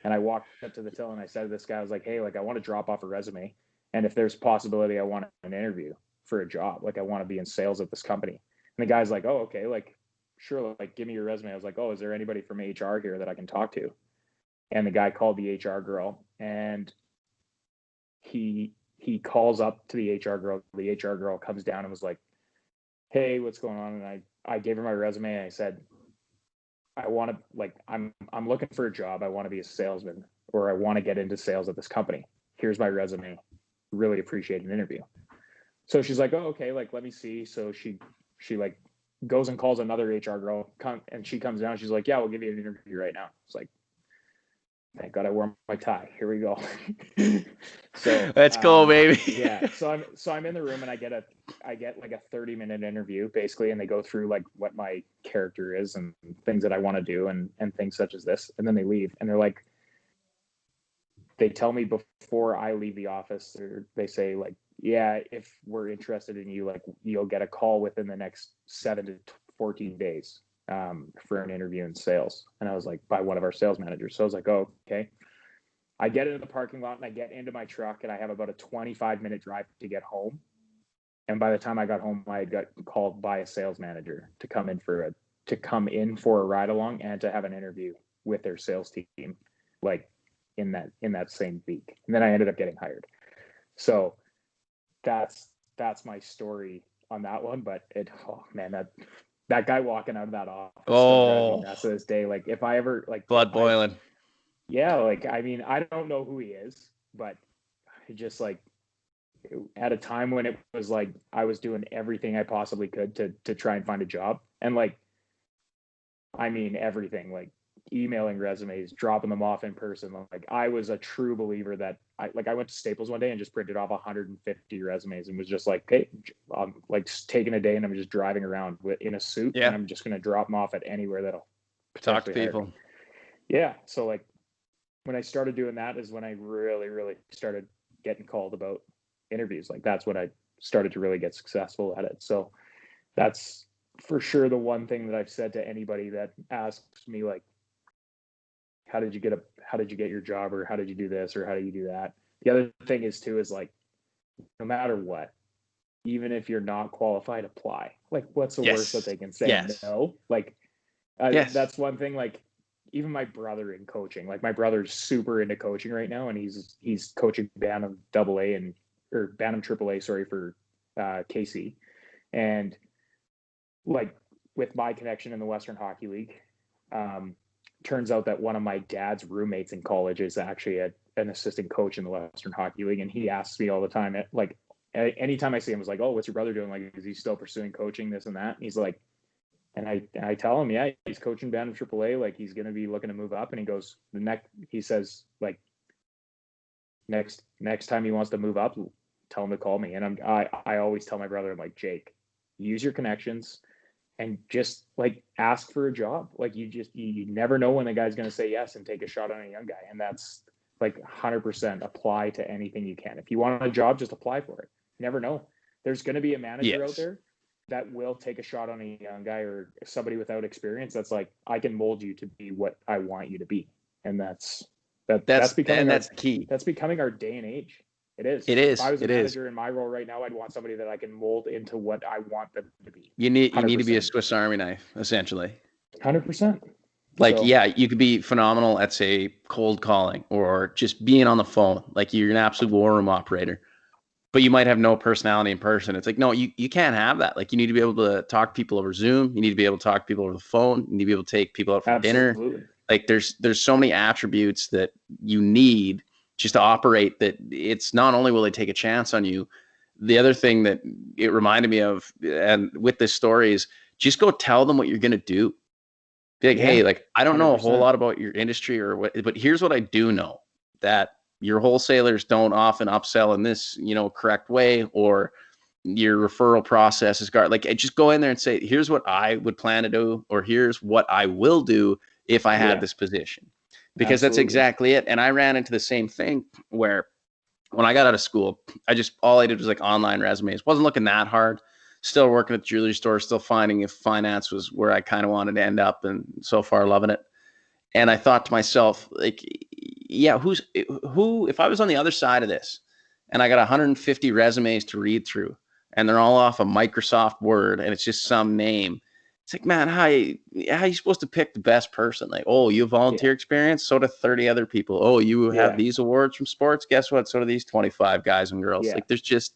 And I walked up to the till and I said to this guy, I was like, hey, like, I want to drop off a resume. And if there's possibility, I want an interview for a job. Like, I want to be in sales at this company. And the guy's like, oh, okay. Like, sure. Like, give me your resume. I was like, oh, is there anybody from HR here that I can talk to? And the guy called the HR girl, and he calls up to the HR girl. The HR girl comes down and was like, hey, what's going on? And I gave her my resume, and I said, I want to, like, I'm looking for a job. I want to be a salesman, or I want to get into sales at this company. Here's my resume. Really appreciate an interview. So she's like, oh, okay. Like, let me see. So she like goes and calls another HR girl, and she comes down. She's like, yeah, we'll give you an interview right now. It's like, thank God I wore my tie. Here we go. So that's cool, baby. Yeah. So I'm in the room, and I get like a 30-minute interview basically. And they go through like what my character is and things that I want to do and things such as this. And then they leave, and they're like, they tell me before I leave the office, they say like, yeah, if we're interested in you, like, you'll get a call within the next 7 to 14 days. For an interview in sales. And I was like, by one of our sales managers. So I was like, oh, okay. I get into the parking lot and I get into my truck, and I have about a 25-minute drive to get home. And by the time I got home, I got called by a sales manager to come in for a ride along and to have an interview with their sales team, like in that same week. And then I ended up getting hired. So that's my story on that one. But that guy walking out of that office still drives me nuts to this day. Like, if I ever, like, blood boiling. Like, I mean, I don't know who he is, but just like at a time when it was like I was doing everything I possibly could to try and find a job. And like, I mean, everything, like emailing resumes, dropping them off in person. Like, I was a true believer that I went to Staples one day and just printed off 150 resumes and was just like, hey, I'm like taking a day and I'm just driving around in a suit, and I'm just going to drop them off at anywhere that'll talk to people. Yeah. So like, when I started doing that is when I really, really started getting called about interviews. Like, that's when I started to really get successful at it. So that's for sure the one thing that I've said to anybody that asks me, like, how did you get your job, or how did you do this, or how do you do that? The other thing is too, is like, no matter what, even if you're not qualified, apply. Like, what's the worst that they can say? No. Like, that's one thing. Like, even my brother in coaching, like, my brother's super into coaching right now, and he's coaching Bantam AA or Bantam AAA, sorry, for KC. And like, with my connection in the Western Hockey League, turns out that one of my dad's roommates in college is actually an assistant coach in the Western Hockey League. And he asks me all the time, like, anytime I see him, is like, oh, what's your brother doing? Like, is he still pursuing coaching, this and that? And he's like, and I tell him, yeah, he's coaching Bantam AAA. Like, he's going to be looking to move up. And he goes, he says, like, next time he wants to move up, tell him to call me. And I always tell my brother, I'm like, Jake, use your connections, and just like ask for a job. Like you never know when the guy's going to say yes and take a shot on a young guy. And that's like 100% apply to anything you can. If you want a job, just apply for it. You never know. There's going to be a manager out there that will take a shot on a young guy or somebody without experience. That's like, I can mold you to be what I want you to be. And that's becoming that's key. That's becoming our day and age. It is. It is. If I was a manager in my role right now, I'd want somebody that I can mold into what I want them to be. You need to be a Swiss Army knife, essentially. 100%. Like, yeah, you could be phenomenal at, say, cold calling or just being on the phone. Like, you're an absolute war room operator, but you might have no personality in person. It's like, no, you can't have that. Like, you need to be able to talk to people over Zoom. You need to be able to talk to people over the phone. You need to be able to take people out for dinner. Like, there's so many attributes that you need just to operate, that it's not only will they take a chance on you. The other thing that it reminded me of, and with this story, is just go tell them what you're going to do. Be like, hey, like, I don't know 100%. A whole lot about your industry or what, but here's what I do know, that your wholesalers don't often upsell in this, correct way, or your referral process is like, just go in there and say, here's what I would plan to do, or here's what I will do if I had this position. Because That's exactly it. And I ran into the same thing where when I got out of school, all I did was like online resumes. Wasn't looking that hard. Still working at the jewelry store, still finding if finance was where I kind of wanted to end up, and so far loving it. And I thought to myself, like, yeah, who, if I was on the other side of this and I got 150 resumes to read through and they're all off of Microsoft Word and it's just some name, it's like, man, how are you supposed to pick the best person? Like, oh, you have volunteer experience? So do 30 other people. Oh, you have these awards from sports? Guess what? So do these 25 guys and girls. Like, there's just,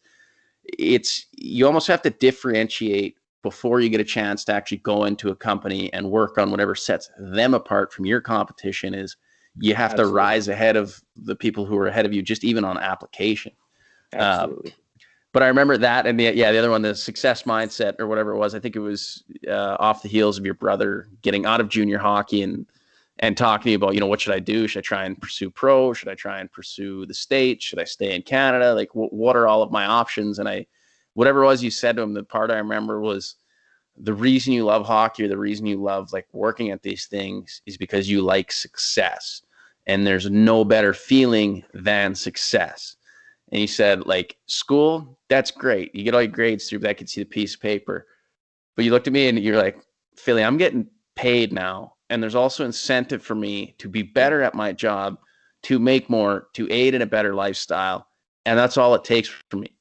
you almost have to differentiate before you get a chance to actually go into a company and work on whatever sets them apart from your competition. Is you have to rise ahead of the people who are ahead of you, just even on application. Absolutely. But I remember that, and the other one, the success mindset or whatever it was. I think it was off the heels of your brother getting out of junior hockey and talking to you about, what should I do? Should I try and pursue pro? Should I try and pursue the States? Should I stay in Canada? Like, what are all of my options? And whatever it was you said to him, the part I remember was, the reason you love hockey, or the reason you love like working at these things, is because you like success. And there's no better feeling than success. And he said, like, school, that's great. You get all your grades through, but I can see the piece of paper. But you looked at me and you're like, Philly, I'm getting paid now. And there's also incentive for me to be better at my job, to make more, to aid in a better lifestyle. And that's all it takes for me.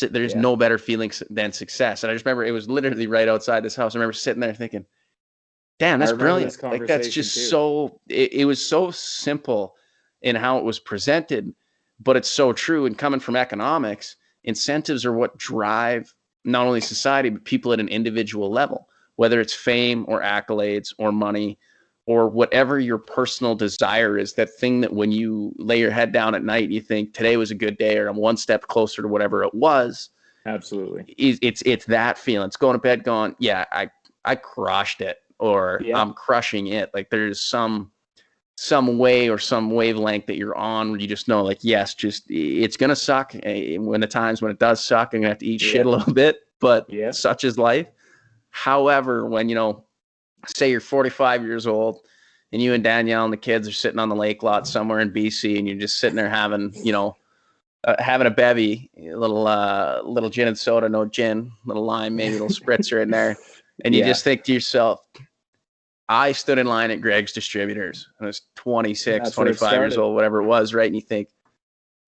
There's no better feeling than success. And I just remember it was literally right outside this house. I remember sitting there thinking, damn, that's brilliant. Like, that's just so, it was so simple in how it was presented, but it's so true. And coming from economics, incentives are what drive not only society, but people at an individual level, whether it's fame or accolades or money or whatever your personal desire is, that thing that when you lay your head down at night, you think today was a good day, or I'm one step closer to whatever it was. Absolutely. It's that feeling. It's going to bed going, yeah, I crushed it, or I'm crushing it. Like, there's some way or some wavelength that you're on where you just know, like, yes, just, it's going to suck. When the times when it does suck, I'm going to have to eat shit a little bit, but such is life. However, when, say you're 45 years old and you and Danielle and the kids are sitting on the lake lot somewhere in BC, and you're just sitting there having, having a bevy, a little gin and soda, no gin, little lime, maybe a little spritzer in there. And you just think to yourself, I stood in line at Greg's Distributors. I was 26, 25 years old, whatever it was, right? And you think,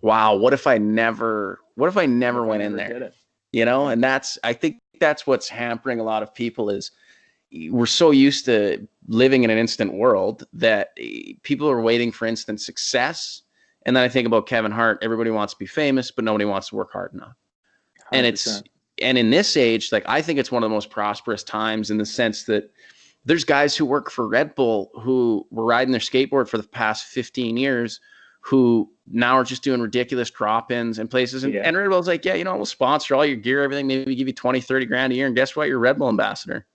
wow, what if I never went in there? And I think that's what's hampering a lot of people, is we're so used to living in an instant world that people are waiting for instant success. And then I think about Kevin Hart. Everybody wants to be famous, but nobody wants to work hard enough. 100%. And in this age, like, I think it's one of the most prosperous times, in the sense that there's guys who work for Red Bull who were riding their skateboard for the past 15 years, who now are just doing ridiculous drop-ins and places. And Red Bull's like, we'll sponsor all your gear, everything, maybe give you 20, 30 grand a year. And guess what? You're a Red Bull ambassador.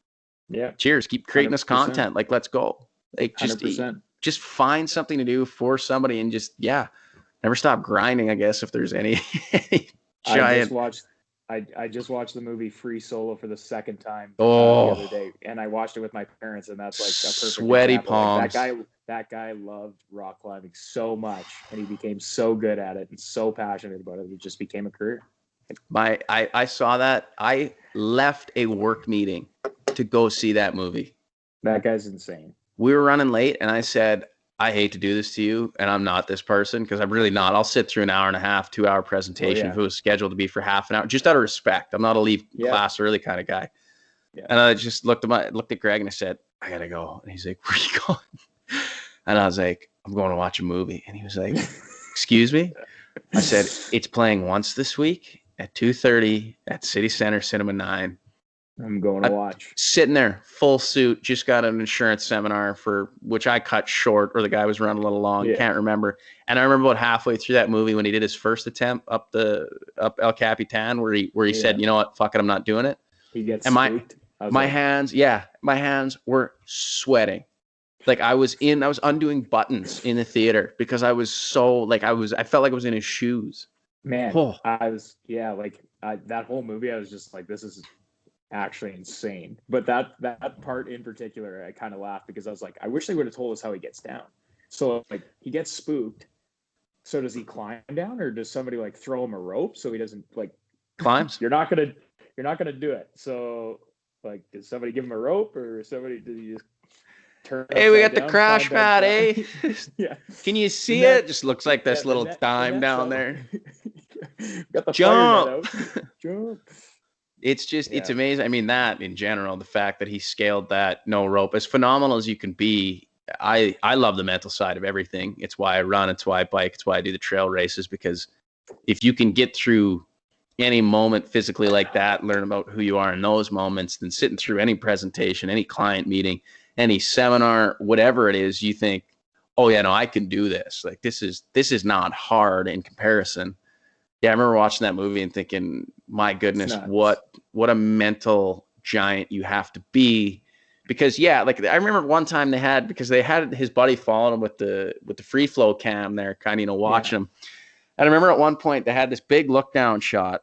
Yeah. Cheers. Keep creating 100%. This content. Like, let's go. Like, just find something to do for somebody, and just, never stop grinding, I guess, if there's any giant. I just watched the movie Free Solo for the second time the Oh, other day, and I watched it with my parents, and that's like a perfect sweaty example. Like, palms. that guy loved rock climbing so much, and he became so good at it and so passionate about it, it just became a career. I saw that. I left a work meeting to go see that movie. That guy's insane. We were running late, and I said, I hate to do this to you, and I'm not this person because I'm really not. I'll sit through an hour and a half, 2 hour presentation if it was scheduled to be for half an hour, just out of respect. I'm not a leave class early kind of guy. Yeah. And I just looked at Greg and I said, I gotta go. And he's like, where are you going? And I was like, I'm going to watch a movie. And he was like, excuse me? I said, it's playing once this week at 2:30 at City Center Cinema 9. I'm going to watch. Sitting there, full suit, just got an insurance seminar for which I cut short, or the guy was running a little long, can't remember. And I remember about halfway through that movie when he did his first attempt up El Capitan, where he said, you know what, fuck it, I'm not doing it. He gets and spooked. My hands were sweating. Like I was undoing buttons in the theater because I was so like I felt like I was in his shoes. Man, I was that whole movie I was just like, this is actually insane. But that part in particular, I kind of laughed because I was like, I wish they would have told us how he gets down. So like he gets spooked. So does he climb down, or does somebody like throw him a rope so he doesn't like climbs? You're not gonna do it. So like, did somebody give him a rope, or did he just turn? Hey, we got the crash pad, eh? Yeah. Can you see it? Just looks like this little dime down there. Got the jump. Jump. It's just, it's amazing. I mean, that in general, the fact that he scaled that no rope, as phenomenal as you can be. I love the mental side of everything. It's why I run. It's why I bike. It's why I do the trail races, because if you can get through any moment physically like that, learn about who you are in those moments, then sitting through any presentation, any client meeting, any seminar, whatever it is, you think, oh yeah, no, I can do this. Like this is not hard in comparison. Yeah, I remember watching that movie and thinking, my goodness, what a mental giant you have to be. Because like I remember one time they had his buddy following him with the free flow cam there, kind of watching him. And I remember at one point they had this big look down shot,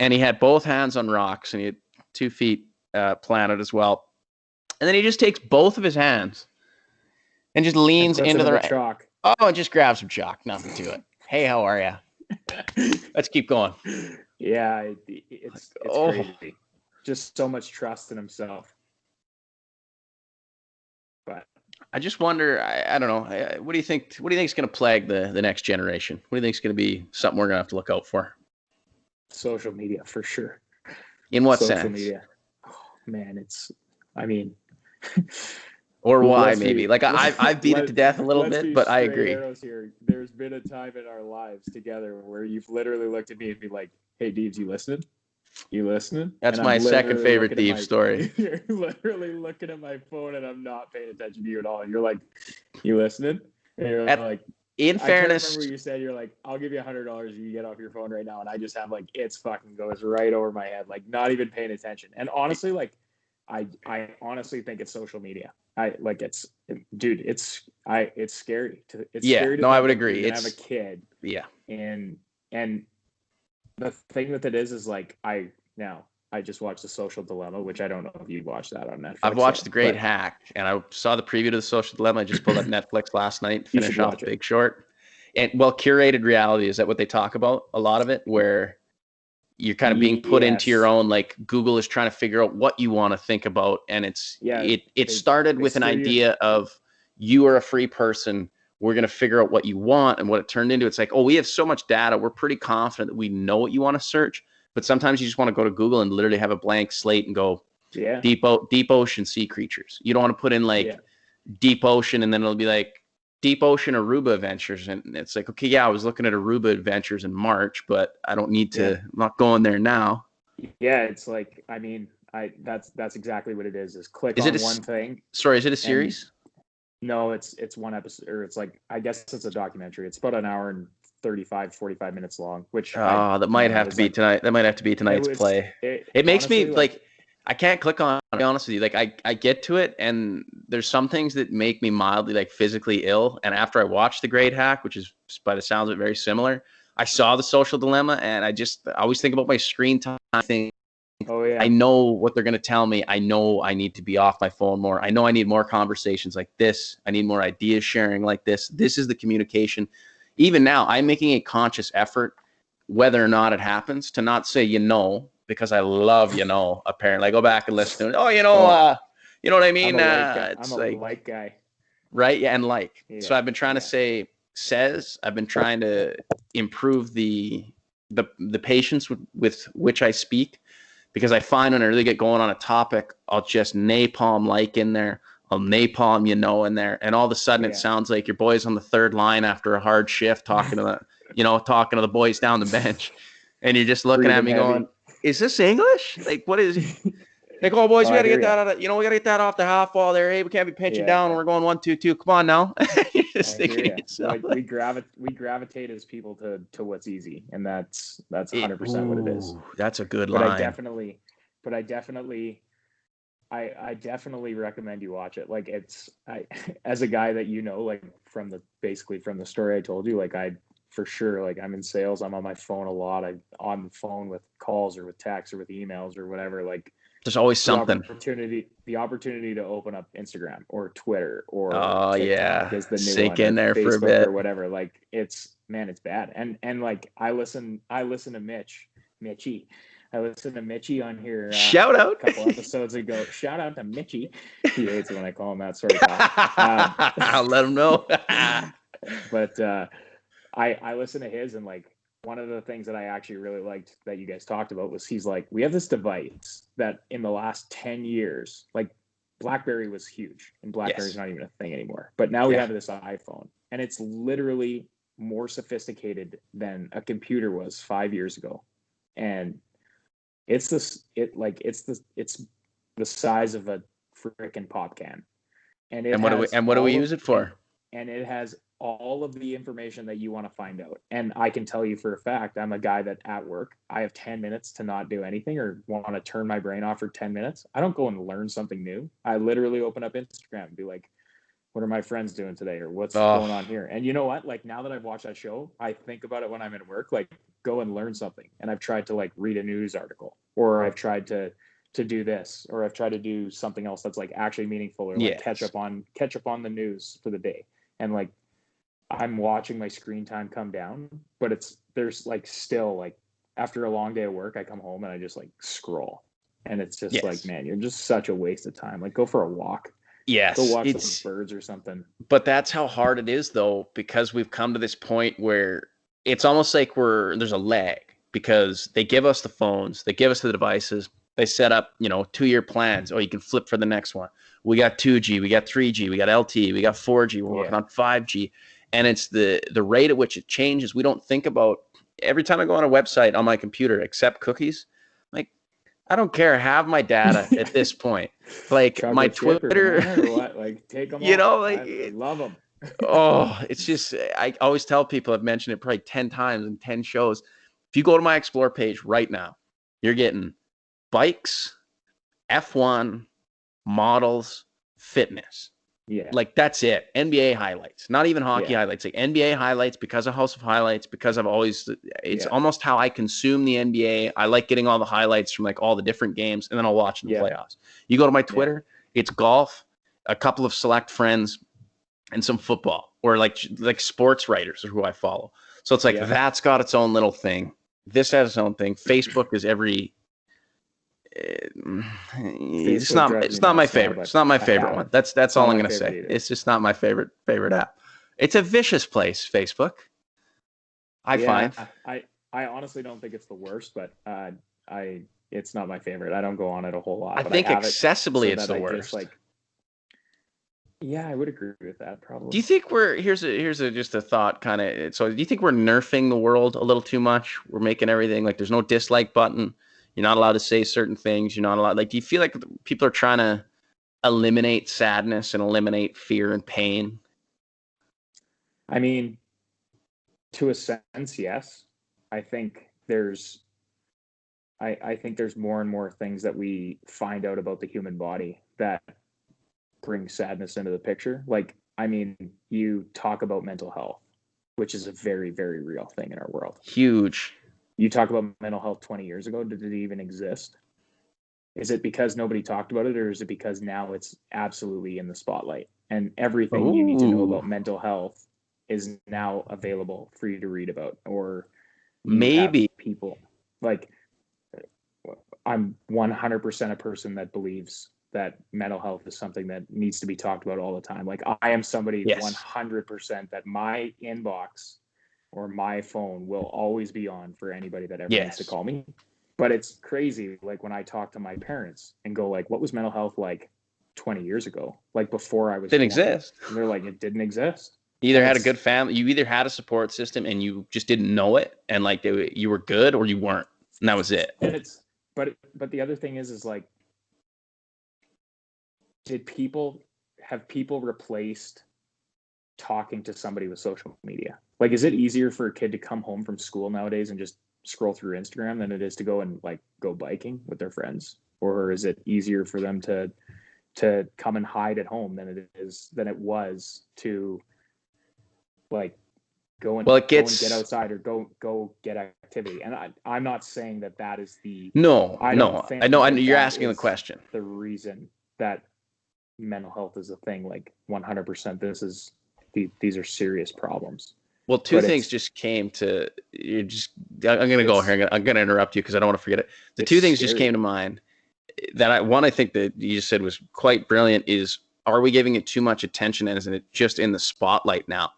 and he had both hands on rocks, and he had 2 feet planted as well. And then he just takes both of his hands and just leans into the chalk. Oh, and just grabs some chalk. Nothing to it. Hey, how are you? Let's keep going. Yeah, it's crazy. Just so much trust in himself. But I just wonder. I don't know. What do you think? What do you think is going to plague the next generation? What do you think is going to be something we're going to have to look out for? Social media, for sure. In what sense? Social media. Oh, man, I mean. Or why, maybe. Like I've beat it to death a little bit, but I agree. Here. There's been a time in our lives together where you've literally looked at me and be like, "Hey, Deeves, you listening? You listening?" That's my second favorite Deeves story. You're literally looking at my phone and I'm not paying attention to you at all. And you're like, "You listening?" And you're like, in fairness, I remember you said, you're like, "I'll give you $100 if you get off your phone right now," and I just have like, it's fucking goes right over my head, like not even paying attention. And honestly, like, I honestly think it's social media. It's scary. Scary to I would agree. It's have a kid. Yeah. And the thing with it is like, I just watched The Social Dilemma, which I don't know if you watched that on Netflix. I've watched The Great Hack, and I saw the preview to The Social Dilemma. I just pulled up Netflix last night to finish off Big Short. And curated reality, is that what they talk about? A lot of it, where you're kind of being put into your own, like Google is trying to figure out what you want to think about. And it started with an idea of, you are a free person. We're going to figure out what you want. And what it turned into, it's like, oh, we have so much data. We're pretty confident that we know what you want to search. But sometimes you just want to go to Google and literally have a blank slate and go deep ocean sea creatures. You don't want to put in deep ocean, and then it'll be like deep ocean Aruba adventures. And it's like, okay, I was looking at Aruba adventures in March, but I don't need to, I'm not going there now. Yeah. It's like, I mean, that's exactly what it is click on one thing. Sorry, is it a series? No, it's one episode, or it's like, I guess it's a documentary. It's about an hour and 45 minutes long, which that might have to be tonight. That might have to be tonight's play. It makes honestly, me like I can't click on it, to be honest with you. Like I get to it, and there's some things that make me mildly like physically ill. And after I watch The Great Hack, which is by the sounds of it very similar, I saw The Social Dilemma, and I always think about my screen time. I think, Oh yeah. I know what they're going to tell me. I know I need to be off my phone more. I know I need more conversations like this. I need more ideas sharing like this. This is the communication. Even now, I'm making a conscious effort, whether or not it happens, to not say, because I love, apparently. I go back and listen to it. Oh, you know what I mean? I'm a like guy. Right. Yeah. And Yeah, so I've been trying to say says, I've been trying to improve the patience with which I speak, because I find when I really get going on a topic, I'll just napalm in there. I'll napalm, in there. And all of a sudden it sounds like your boy's on the third line after a hard shift talking to the boys down the bench. And you're just looking at me going, is this English? Like, what is like, oh, boys, we got to get that out of, we got to get that off the half wall there. Hey, we can't be pinching down when we're going 1-2-2. Come on now. You're just thinking like, we gravitate as people to what's easy, and that's 100% what it is. That's a good line. I definitely recommend you watch it. Like, as a guy that, like from the story I told you, like for sure, like I'm in sales, I'm on my phone a lot. I'm on the phone with calls or with texts or with emails or whatever. Like, there's always something. The opportunity to open up Instagram or Twitter or TikTok is the new sink one, in there Facebook for a bit or whatever. Like, it's bad. And like I listen to Mitchie. I listened to Mitchie on here. Shout out a couple episodes ago. Shout out to Mitchie. He hates it when I call him that. Sorry, pal. I'll let him know. But I listened to his, and like one of the things that I actually really liked that you guys talked about was he's like, we have this device that in the last 10 years, like BlackBerry was huge, and BlackBerry's not even a thing anymore. But now we have this iPhone, and it's literally more sophisticated than a computer was 5 years ago. And it's the size of a freaking pop can. And what do we use it for? And it has all of the information that you want to find out. And I can tell you for a fact, I'm a guy that at work, I have 10 minutes to not do anything or want to turn my brain off for 10 minutes. I don't go and learn something new. I literally open up Instagram and be like, what are my friends doing today? Or what's going on here? And you know what? Like, now that I've watched that show, I think about it when I'm at work, like, go and learn something. And I've tried to like read a news article, or I've tried to do this, or I've tried to do something else that's like actually meaningful, or like catch up on the news for the day. And like, I'm watching my screen time come down, but there's like still like after a long day of work, I come home and I just like scroll, and it's just like, man, you're just such a waste of time. Like, go for a walk. Yes. Go watch some birds or something. But that's how hard it is though, because we've come to this point where it's almost like there's a lag, because they give us the phones, they give us the devices, they set up, 2-year plans. Oh, you can flip for the next one. We got 2G, we got 3G, we got LTE, we got 4G, we're working on 5G. And it's the rate at which it changes. We don't think about, every time I go on a website on my computer, accept cookies, like, I don't care. Have my data at this point. Like, chocolate my Twitter, or what? Like, take them off. like, I love them. It's just, I always tell people, I've mentioned it probably 10 times in 10 shows. If you go to my Explore page right now, you're getting bikes, F1, models, fitness. Yeah. Like, that's it. NBA highlights, not even hockey highlights, like NBA highlights, because of House of Highlights, because I've always, it's almost how I consume the NBA. I like getting all the highlights from like all the different games, and then I'll watch the playoffs. You go to my Twitter, it's golf, a couple of select friends, and some football, or like sports writers are who I follow. So it's like, that's got its own little thing. This has its own thing. Facebook is it's not my favorite. It's not my favorite one. That's all I'm going to say. Either. It's just not my favorite app. It's a vicious place, Facebook. I find. I honestly don't think it's the worst, but it's not my favorite. I don't go on it a whole lot. I think accessibly it's the worst. I would agree with that probably. Do you think here's just a thought kind of, so do you think we're nerfing the world a little too much? We're making everything like there's no dislike button. You're not allowed to say certain things. You're not allowed, like, do you feel like people are trying to eliminate sadness and eliminate fear and pain? I mean, to a sense, yes. I think there's more and more things that we find out about the human body that bring sadness into the picture. Like, I mean, you talk about mental health, which is a very, very real thing in our world. Huge. You talk about mental health 20 years ago. Did it even exist? Is it because nobody talked about it, or is it because now it's absolutely in the spotlight and everything you need to know about mental health is now available for you to read about? Or maybe people like, I'm 100% a person that believes that mental health is something that needs to be talked about all the time. Like, I am somebody 100% that my inbox or my phone will always be on for anybody that ever needs to call me. But it's crazy, like, when I talk to my parents and go, like, what was mental health like 20 years ago? Like, before I was didn't exist. And they're like, it didn't exist. You either had a good family, you either had a support system and you just didn't know it, and like you were good, or you weren't, and that was it. And it's but the other thing is like, have people replaced talking to somebody with social media? Like, is it easier for a kid to come home from school nowadays and just scroll through Instagram than it is to go and like go biking with their friends? Or is it easier for them to come and hide at home than it was to like go and get outside or go get activity? And I'm not saying that is the I know you're asking the question. The reason that mental health is a thing, like 100%, these are serious problems. Well, two things just came to you. I'm going to go here. I'm going to interrupt you because I don't want to forget it. The two things just came to mind that I think that you just said was quite brilliant is, are we giving it too much attention and isn't it just in the spotlight now?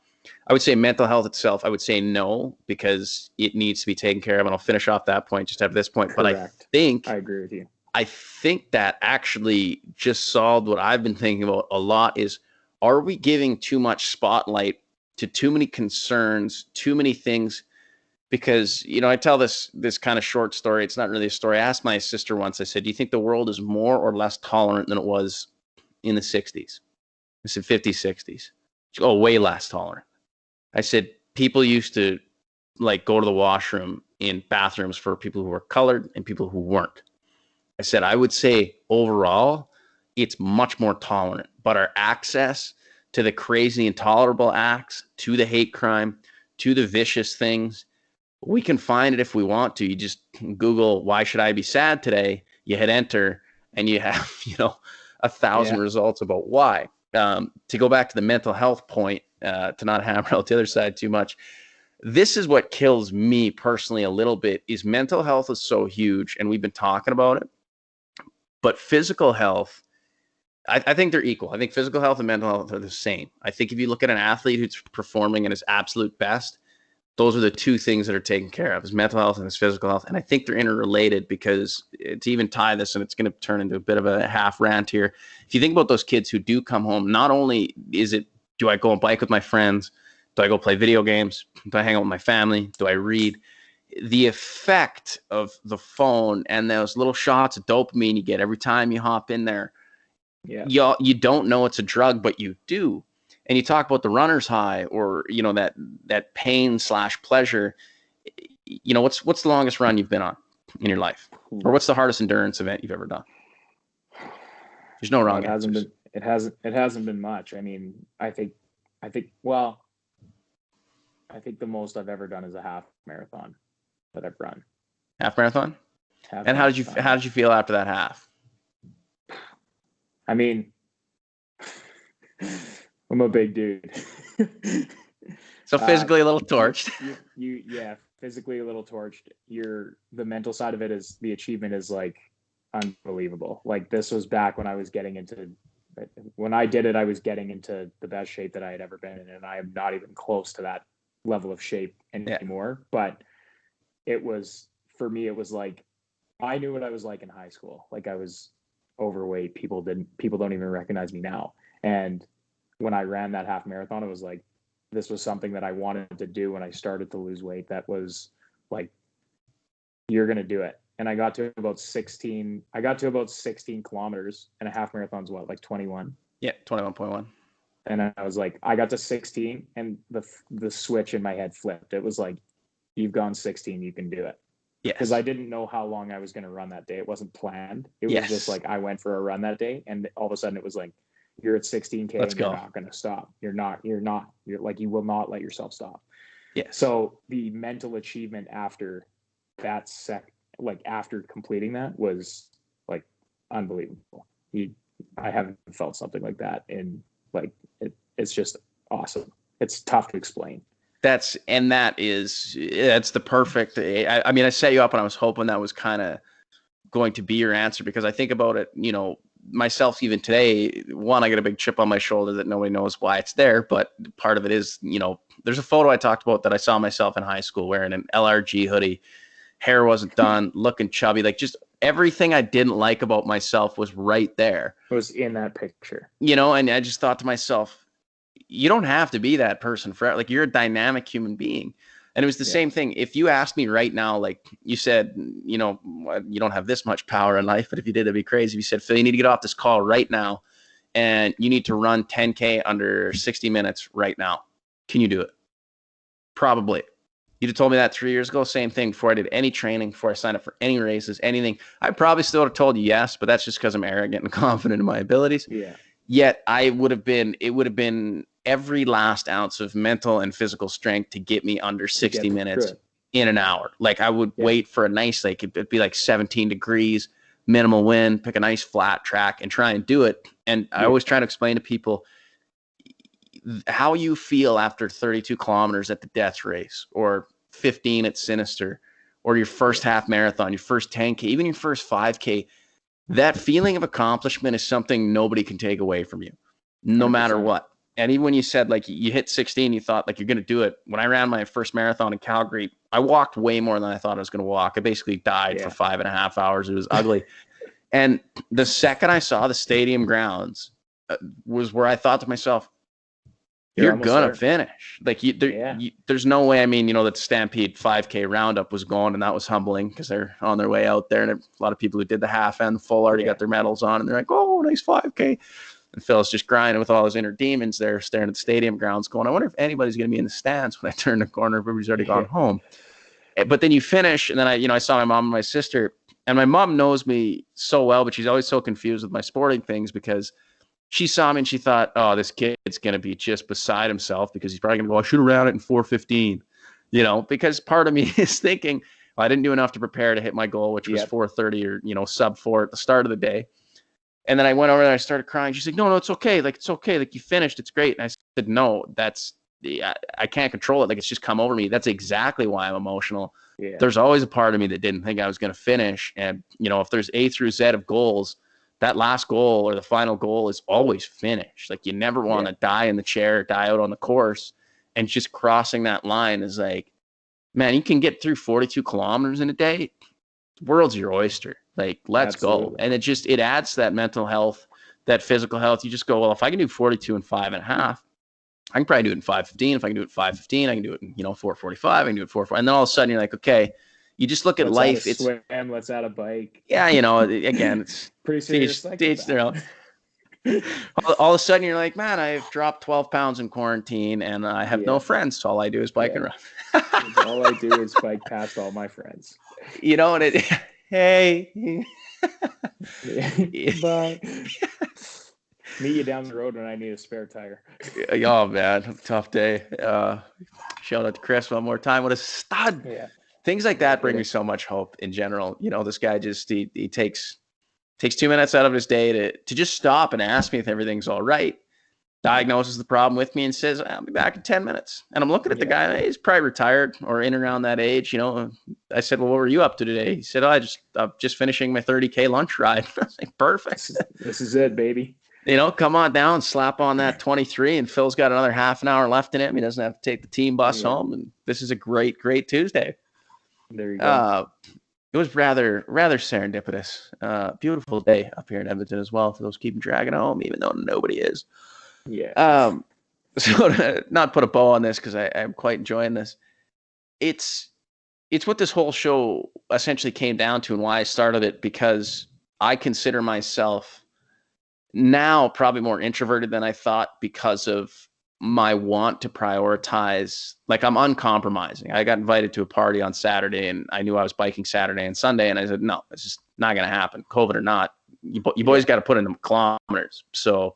I would say mental health itself, I would say no, because it needs to be taken care of. And I'll finish off that point just after this point. Correct. But I agree with you. I think that actually just solved what I've been thinking about a lot is, are we giving too much spotlight to too many concerns, too many things? Because, I tell this kind of short story. It's not really a story. I asked my sister once, I said, do you think the world is more or less tolerant than it was in the 60s? I said 50s, 60s. She goes, oh, way less tolerant. I said, people used to like go to the washroom in bathrooms for people who were colored and people who weren't. I said, I would say overall, it's much more tolerant, but our access to the crazy, intolerable acts, to the hate crime, to the vicious things, we can find it if we want to. You just Google, why should I be sad today? You hit enter and you have, 1,000 results about why. To go back to the mental health point, to not hammer out the other side too much, this is what kills me personally a little bit, is mental health is so huge and we've been talking about it. But physical health, I think they're equal. I think physical health and mental health are the same. I think if you look at an athlete who's performing at his absolute best, those are the two things that are taken care of, his mental health and his physical health. And I think they're interrelated, because to even tie this, and it's going to turn into a bit of a half rant here. If you think about those kids who do come home, not only is it, do I go and bike with my friends? Do I go play video games? Do I hang out with my family? Do I read? The effect of the phone and those little shots of dopamine you get every time you hop in there, you don't know it's a drug, but you do. And you talk about the runner's high, or that pain / pleasure. What's the longest run you've been on in your life, or what's the hardest endurance event you've ever done? There's no wrong answers. It hasn't been much. I mean, I think the most I've ever done is a half marathon that I've run. Half marathon? And how did you feel after that half? I mean, I'm a big dude. So physically a little torched. Physically a little torched. The mental side of it is, the achievement is like unbelievable. Like, this was back when I was getting into, when I did it, I was getting into the best shape that I had ever been in. And I am not even close to that level of shape anymore. But it was, for me, it was like, I knew what I was like in high school. Like, I was overweight. People don't even recognize me now. And when I ran that half marathon, it was like, this was something that I wanted to do when I started to lose weight. That was like, you're going to do it. And I got to about 16 kilometers, and a half marathon's what, like 21? Yeah, 21.1. And I was like, I got to 16 and the switch in my head flipped. It was like, you've gone 16, you can do it. Yes. Because I didn't know how long I was going to run that day. It wasn't planned. It was just like, I went for a run that day, and all of a sudden it was like, you're at 16K. Let's go. You're not going to stop. You're like, you will not let yourself stop. Yes. So the mental achievement after that after completing that was like unbelievable. I haven't felt something like that in like it's just awesome. It's tough to explain. That's the perfect. I mean, I set you up and I was hoping that was kind of going to be your answer, because I think about it, myself even today. One, I got a big chip on my shoulder that nobody knows why it's there, but part of it is, there's a photo I talked about that I saw myself in high school wearing an LRG hoodie, hair wasn't done, looking chubby, like just everything I didn't like about myself was right there. It was in that picture. And I just thought to myself, you don't have to be that person forever. Like, you're a dynamic human being. And it was the same thing. If you asked me right now, like you said, you don't have this much power in life, but if you did, it'd be crazy. If you said, Phil, you need to get off this call right now and you need to run 10K under 60 minutes right now. Can you do it? Probably. You'd have told me that 3 years ago. Same thing, before I did any training, before I signed up for any races, anything. I probably still would have told you yes, but that's just because I'm arrogant and confident in my abilities. Yeah. Yet it would have been every last ounce of mental and physical strength to get me under 60 minutes in an hour. Like, I would wait for a nice, like, it'd be like 17 degrees, minimal wind, pick a nice flat track and try and do it. And I always try to explain to people how you feel after 32 kilometers at the death race, or 15 at Sinister, or your first half marathon, your first 10K, even your first 5K. That feeling of accomplishment is something nobody can take away from you, no 100%. Matter what. And even when you said, like, you hit 16, you thought, like, you're going to do it. When I ran my first marathon in Calgary, I walked way more than I thought I was going to walk. I basically died for 5.5 hours. It was ugly. And the second I saw the stadium grounds was where I thought to myself, you're going to finish. Like, there's no way. I mean, that Stampede 5K roundup was going, and that was humbling because they're on their way out there. And a lot of people who did the half and the full already got their medals on, and they're like, oh, nice 5K. And Phil's just grinding with all his inner demons there, staring at the stadium grounds going, I wonder if anybody's going to be in the stands when I turn the corner. Everybody's already gone home. But then you finish, and then I saw my mom and my sister, and my mom knows me so well, but she's always so confused with my sporting things, because she saw me and she thought, oh, this kid's going to be just beside himself because he's probably going to go, I should have ran it in 4:15, because part of me is thinking, well, I didn't do enough to prepare to hit my goal, which was 4:30 or, sub 4 at the start of the day. And then I went over there, I started crying. She's like, no, it's okay. Like, it's okay. Like, you finished. It's great. And I said, no, I can't control it. Like, it's just come over me. That's exactly why I'm emotional. Yeah. There's always a part of me that didn't think I was going to finish. And, if there's A through Z of goals, that last goal or the final goal is always finished. Like, you never want to die in the chair, die out on the course. And just crossing that line is like, man, you can get through 42 kilometers in a day. The world's your oyster. Like, let's go. And it adds to that mental health, that physical health. You just go, well, if I can do 42 in 5.5, I can probably do it in 5:15. If I can do it in 5:15, I can do it in 4:45. I can do it 4:40. And then all of a sudden you're like, okay, you just look at life. It's swim, let's add a bike. Yeah, again, it's pretty serious. Stage their own. All of a sudden you're like, man, I've dropped 12 pounds in quarantine and I have no friends. So all I do is bike and run. All I do is bike past all my friends. And hey. Bye. Meet you down the road when I need a spare tire. Oh, man, tough day. Shout out to Chris one more time. What a stud. Yeah. Things like that bring me so much hope in general. This guy just he takes 2 minutes out of his day to just stop and ask me if everything's all right, diagnoses the problem with me and says, I'll be back in 10 minutes. And I'm looking at the guy, he's probably retired or in around that age. I said, well, what were you up to today? He said, I'm just finishing my 30K lunch ride. I was like, perfect. This is it, baby. Come on down, slap on that 23, and Phil's got another half an hour left in him. He doesn't have to take the team bus home. And this is a great, great Tuesday. There you go. It was rather serendipitous. Beautiful day up here in Edmonton as well for those keeping dragging home, even though nobody is. Yeah. So to not put a bow on this, because I'm quite enjoying this. It's what this whole show essentially came down to, and why I started it, because I consider myself now probably more introverted than I thought, because of my want to prioritize. Like, I'm uncompromising. I got invited to a party on Saturday, and I knew I was biking Saturday and Sunday, and I said, no, it's just not going to happen. COVID or not, you boys got to put in kilometers. So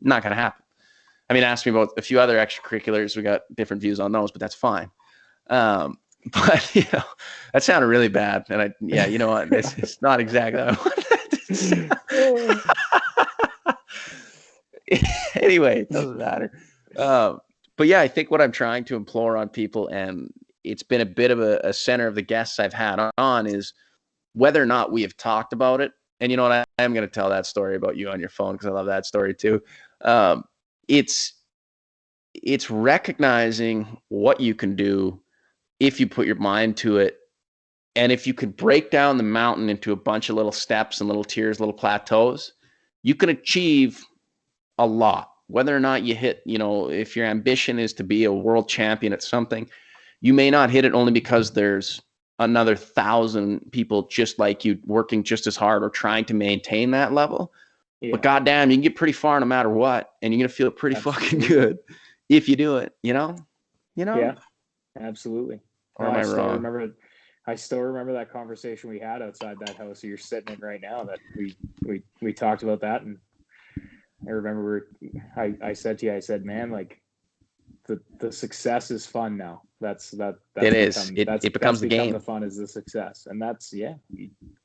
not going to happen. I mean, ask me about a few other extracurriculars. We got different views on those, but that's fine. But that sounded really bad. And you know what? It's not exactly what I wanted to say. Anyway, it doesn't matter. But yeah, I think what I'm trying to implore on people, and it's been a bit of a center of the guests I've had on, is whether or not we have talked about it. And you know what? I am going to tell that story about you on your phone because I love that story too. It's recognizing what you can do if you put your mind to it. And if you could break down the mountain into a bunch of little steps and little tiers, little plateaus, you can achieve a lot. Whether or not you hit, if your ambition is to be a world champion at something, you may not hit it only because there's another 1,000 people just like you working just as hard or trying to maintain that level. Yeah. But goddamn, you can get pretty far no matter what, and you're gonna feel pretty fucking good if you do it. Yeah, absolutely. Or am I wrong? I still remember that conversation we had outside that house you're sitting in right now. That we talked about that, and I remember I said to you, I said, man, like the success is fun now. That's it is. It becomes the game. The fun is the success, and that's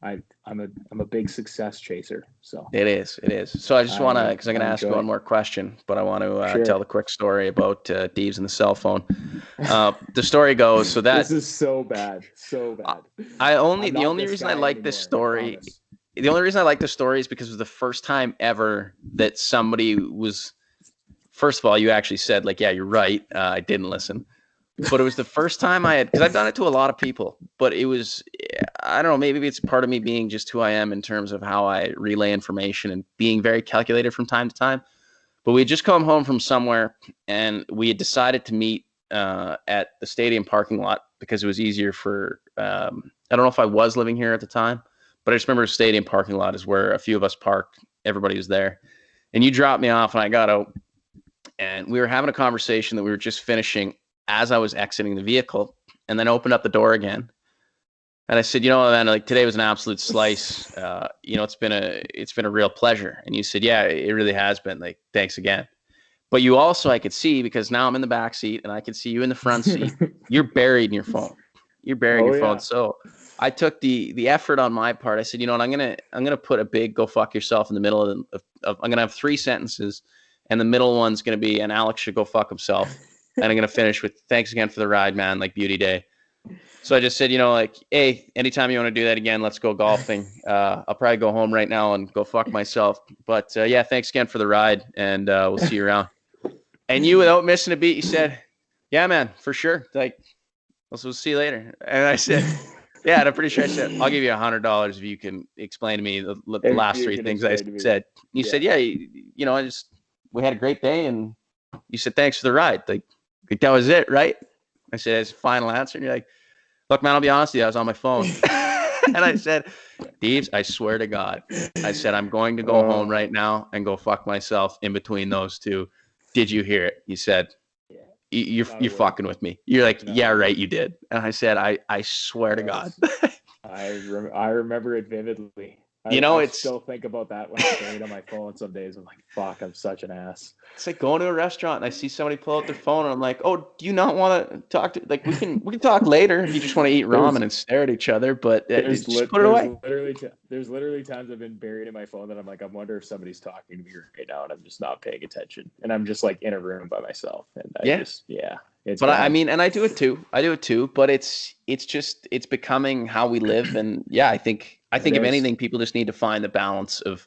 I'm a big success chaser. So it is. So I just want to, because I'm going to ask you one more question, but I want to tell the quick story about Deves and the cell phone. The story goes so that this is so bad. The only reason I like this story. The only reason I like this story is because it was the first time ever that somebody was. First of all, you actually said, like, yeah, you're right. I didn't listen. But it was the first time because I've done it to a lot of people, but it was, I don't know, maybe it's part of me being just who I am in terms of how I relay information and being very calculated from time to time. But we had just come home from somewhere, and we had decided to meet at the stadium parking lot because it was easier for, I don't know if I was living here at the time, but I just remember stadium parking lot is where a few of us parked. Everybody was there. And you dropped me off, and I got out. And we were having a conversation that we were just finishing as I was exiting the vehicle, and then opened up the door again. And I said, man, like today was an absolute slice. It's been a real pleasure. And you said, yeah, it really has been. Like, thanks again. But you also, I could see, because now I'm in the back seat and I can see you in the front seat. You're buried in your phone. You're buried in your phone. So I took the effort on my part. I said, you know what, I'm gonna put a big "go fuck yourself" in the middle of I'm gonna have 3 sentences. And the middle one's going to be, and Alex should go fuck himself. And I'm going to finish with, thanks again for the ride, man, like beauty day. So I just said, like, hey, anytime you want to do that again, let's go golfing. I'll probably go home right now and go fuck myself. But yeah, thanks again for the ride, and we'll see you around. And you, without missing a beat, you said, yeah, man, for sure. Like, we'll see you later. And I said, yeah, and I'm pretty sure I said, I'll give you $100 if you can explain to me the last 3 things I said. You said, yeah, we had a great day, and you said, thanks for the ride. Like that was it, right? I said, as a final answer. And you're like, look, man, I'll be honest with you. I was on my phone. And I said, Deves, I swear to God. I said, I'm going to go home right now and go fuck myself in between those 2. Did you hear it? You said, you're fucking with me. You're like, yeah, right, you did. And I said, I swear to God. I remember it vividly. I still think about that when I'm playing on my phone some days. I'm like, fuck, I'm such an ass. It's like going to a restaurant and I see somebody pull out their phone and I'm like, oh, do you not want to talk to, like, we can talk later if you just want to eat ramen and stare at each other, but just put it away. There's literally times I've been buried in my phone that I'm like, I wonder if somebody's talking to me right now and I'm just not paying attention. And I'm just like in a room by myself. And it's but bad. I mean, and I do it too, but it's becoming how we live. And yeah, I think if anything, people just need to find the balance of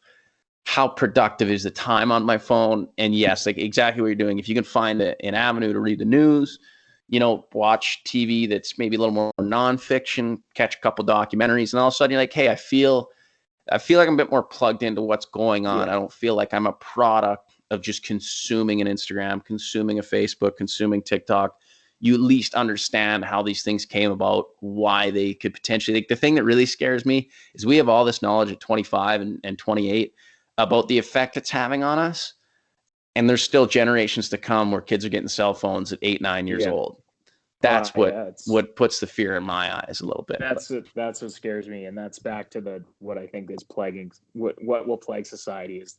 how productive is the time on my phone. And yes, like exactly what you're doing. If you can find an avenue to read the news, watch TV that's maybe a little more nonfiction, catch a couple documentaries, and all of a sudden you're like, hey, I feel like I'm a bit more plugged into what's going on. I don't feel like I'm a product of just consuming an Instagram, consuming a Facebook, consuming TikTok. You at least understand how these things came about, why they could potentially, like the thing that really scares me is we have all this knowledge at 25 and 28 about the effect it's having on us. And there's still generations to come where kids are getting cell phones at 8, 9 years old. That's what puts the fear in my eyes a little bit. That's what scares me. And that's back to what I think is plaguing, what will plague society is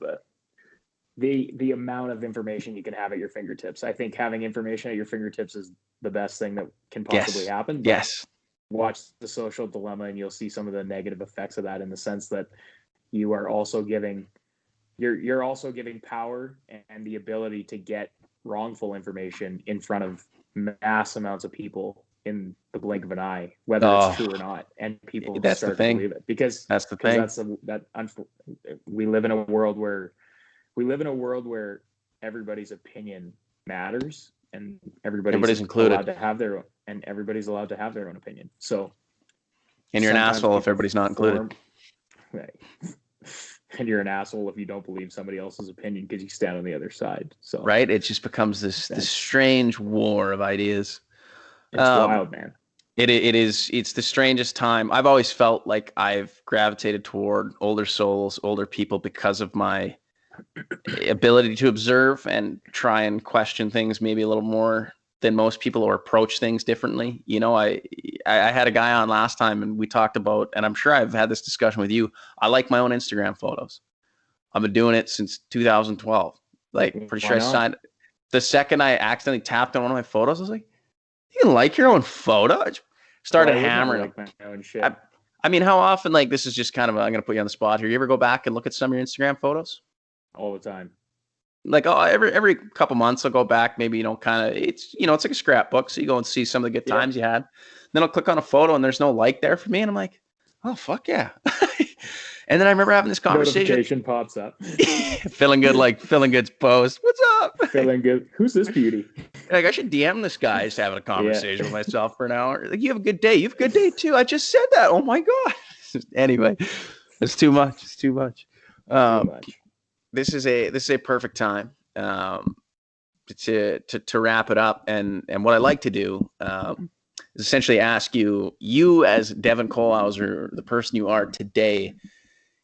the amount of information you can have at your fingertips. I think having information at your fingertips is the best thing that can possibly happen. But Yes. watch The Social Dilemma and you'll see some of the negative effects of that, in the sense that you are also giving you're also giving power and the ability to get wrongful information in front of mass amounts of people in the blink of an eye, whether it's true or not, and people that's start the thing. to believe it, because That's the thing. We live in a world where everybody's opinion matters, and everybody's included. allowed to have their own, and everybody's allowed to have their own opinion. So, and you're an asshole if everybody's not included. Right. And you're an asshole if you don't believe somebody else's opinion because you stand on the other side. So right, it just becomes this strange war of ideas. It's wild, man. It is. It's the strangest time. I've always felt like I've gravitated toward older souls, older people, because of my ability to observe and try and question things maybe a little more than most people, or approach things differently. You know, I had a guy on last time and we talked about, and I'm sure I've had this discussion with you, I like my own Instagram photos. I've been doing it since 2012. Like, pretty sure I signed. The second I accidentally tapped on one of my photos, I was like, you can like your own photo? I started hammering. Like my own shit. I mean, how often, like, this is just kind of, I'm going to put you on the spot here. You ever go back and look at some of your Instagram photos? All the time. Like, every couple months I'll go back, maybe, kind of, it's like a scrapbook. So you go and see some of the good times you had. Then I'll click on a photo and there's no like there for me. And I'm like, oh, fuck yeah. And then I remember having this conversation. Notification pops up. Feeling good's post. What's up? Feeling good. Who's this beauty? Like, I should DM this guy, just having a conversation with myself for an hour. Like, you have a good day. You have a good day too. I just said that. Oh my God. Anyway, it's too much. It's too much. This is a perfect time to wrap it up. And what I like to do is essentially ask you as Devin Kohlhauser, the person you are today,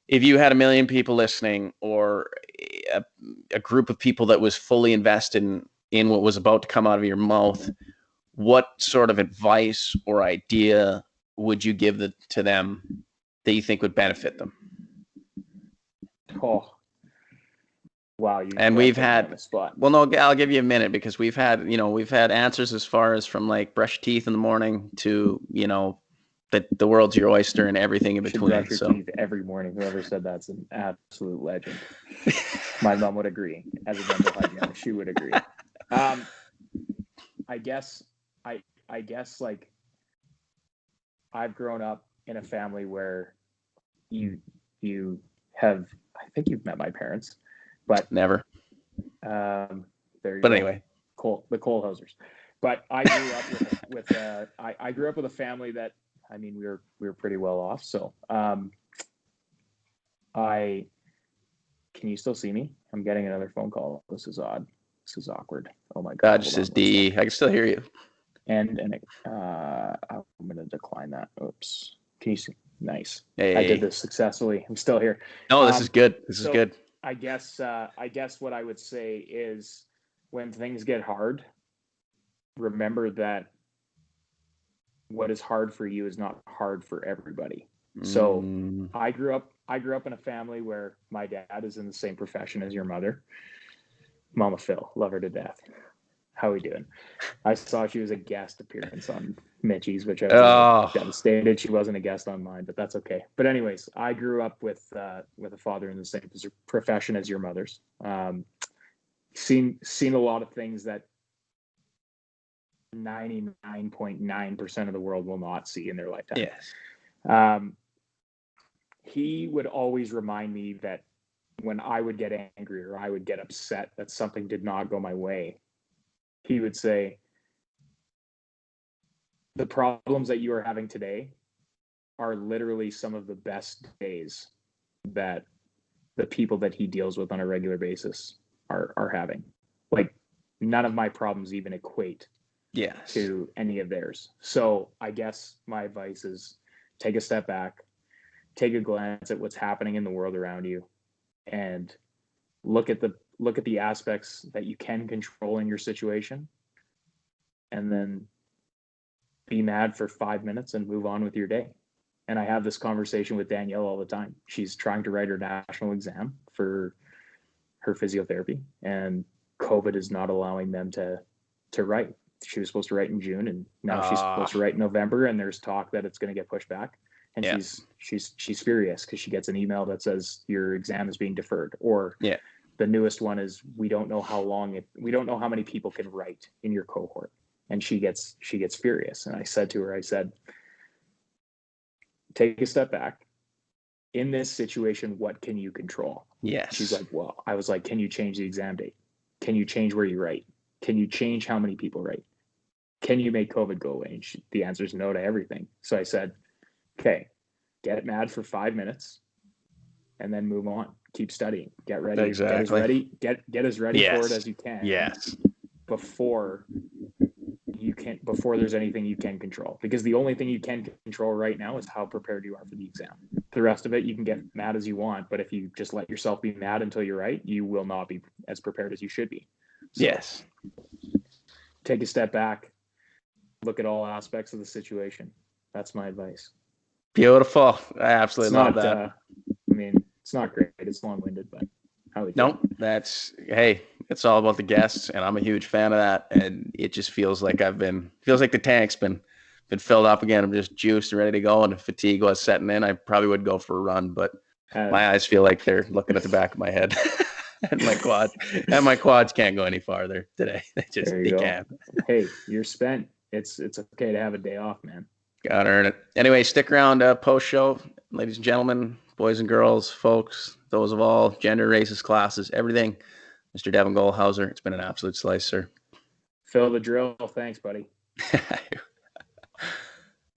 if you had 1 million people listening, or a group of people that was fully invested in what was about to come out of your mouth, what sort of advice or idea would you give to them that you think would benefit them? Oh, wow. And we've had, well, no, I'll give you a minute, because we've had answers as far as from like brush your teeth in the morning to, that the world's your oyster and everything in between. Brush your teeth every morning. Whoever said that's an absolute legend. My mom would agree. As a dental hygienist, she would agree. I guess like, I've grown up in a family where you have, I think you've met my parents, but never. There you but go. Anyway, the Kohlhausers. But I grew up I grew up with a family that, I mean, we were pretty well off. So, can you still see me? I'm getting another phone call. This is odd. This is awkward. Oh my God. That just says D. I can still hear you. And I'm going to decline that. Oops. Can you see? Nice. Hey. I did this successfully. I'm still here. No, this is good. This is good. I guess what I would say is, when things get hard, remember that what is hard for you is not hard for everybody. So I grew up in a family where my dad is in the same profession as your mother. Mama Phil, love her to death. How we doing? I saw she was a guest appearance on Mitchie's, which I was devastated she wasn't a guest on mine, but that's okay. But anyways, I grew up with a father in the same profession as your mother's. Seen a lot of things that 99.9% of the world will not see in their lifetime. Yes. He would always remind me that when I would get angry or I would get upset that something did not go my way, he would say, the problems that you are having today are literally some of the best days that the people that he deals with on a regular basis are having. Like, none of my problems even equate to any of theirs. So I guess my advice is, take a step back, take a glance at what's happening in the world around you, and look at the aspects that you can control in your situation, and then be mad for 5 minutes and move on with your day. And I have this conversation with Danielle all the time. She's trying to write her national exam for her physiotherapy, and COVID is not allowing them to write. She was supposed to write in June, and now she's supposed to write in November, and there's talk that it's going to get pushed back. And she's furious because she gets an email that says your exam is being deferred. Or the newest one is we don't know how many people can write in your cohort. And she gets furious. And I said to her, take a step back. In this situation, what can you control? Yes. She's like, well, I was like, can you change the exam date? Can you change where you write? Can you change how many people write? Can you make COVID go away? And the answer is no to everything. So I said, okay, get mad for 5 minutes and then move on. Keep studying. Get ready. Exactly. Get as ready for it as you can. Yes. Before there's anything you can control. Because the only thing you can control right now is how prepared you are for the exam. The rest of it, you can get mad as you want, but if you just let yourself be mad until you're right, you will not be as prepared as you should be. So, yes. Take a step back. Look at all aspects of the situation. That's my advice. Beautiful. I absolutely love that. It's not great. It's long-winded, but how we do. Nope. It's all about the guests, and I'm a huge fan of that. And it just feels like the tank's been filled up again. I'm just juiced and ready to go. And if fatigue was setting in, I probably would go for a run, but my eyes feel like they're looking at the back of my head. And my quads can't go any farther today. They can't. Hey, you're spent. It's okay to have a day off, man. Gotta earn it. Anyway, stick around post show, ladies and gentlemen, boys and girls, folks, those of all gender, races, classes, everything. Mr. Devin Kohlhauser, it's been an absolute slice, sir. Fill the drill. Thanks, buddy.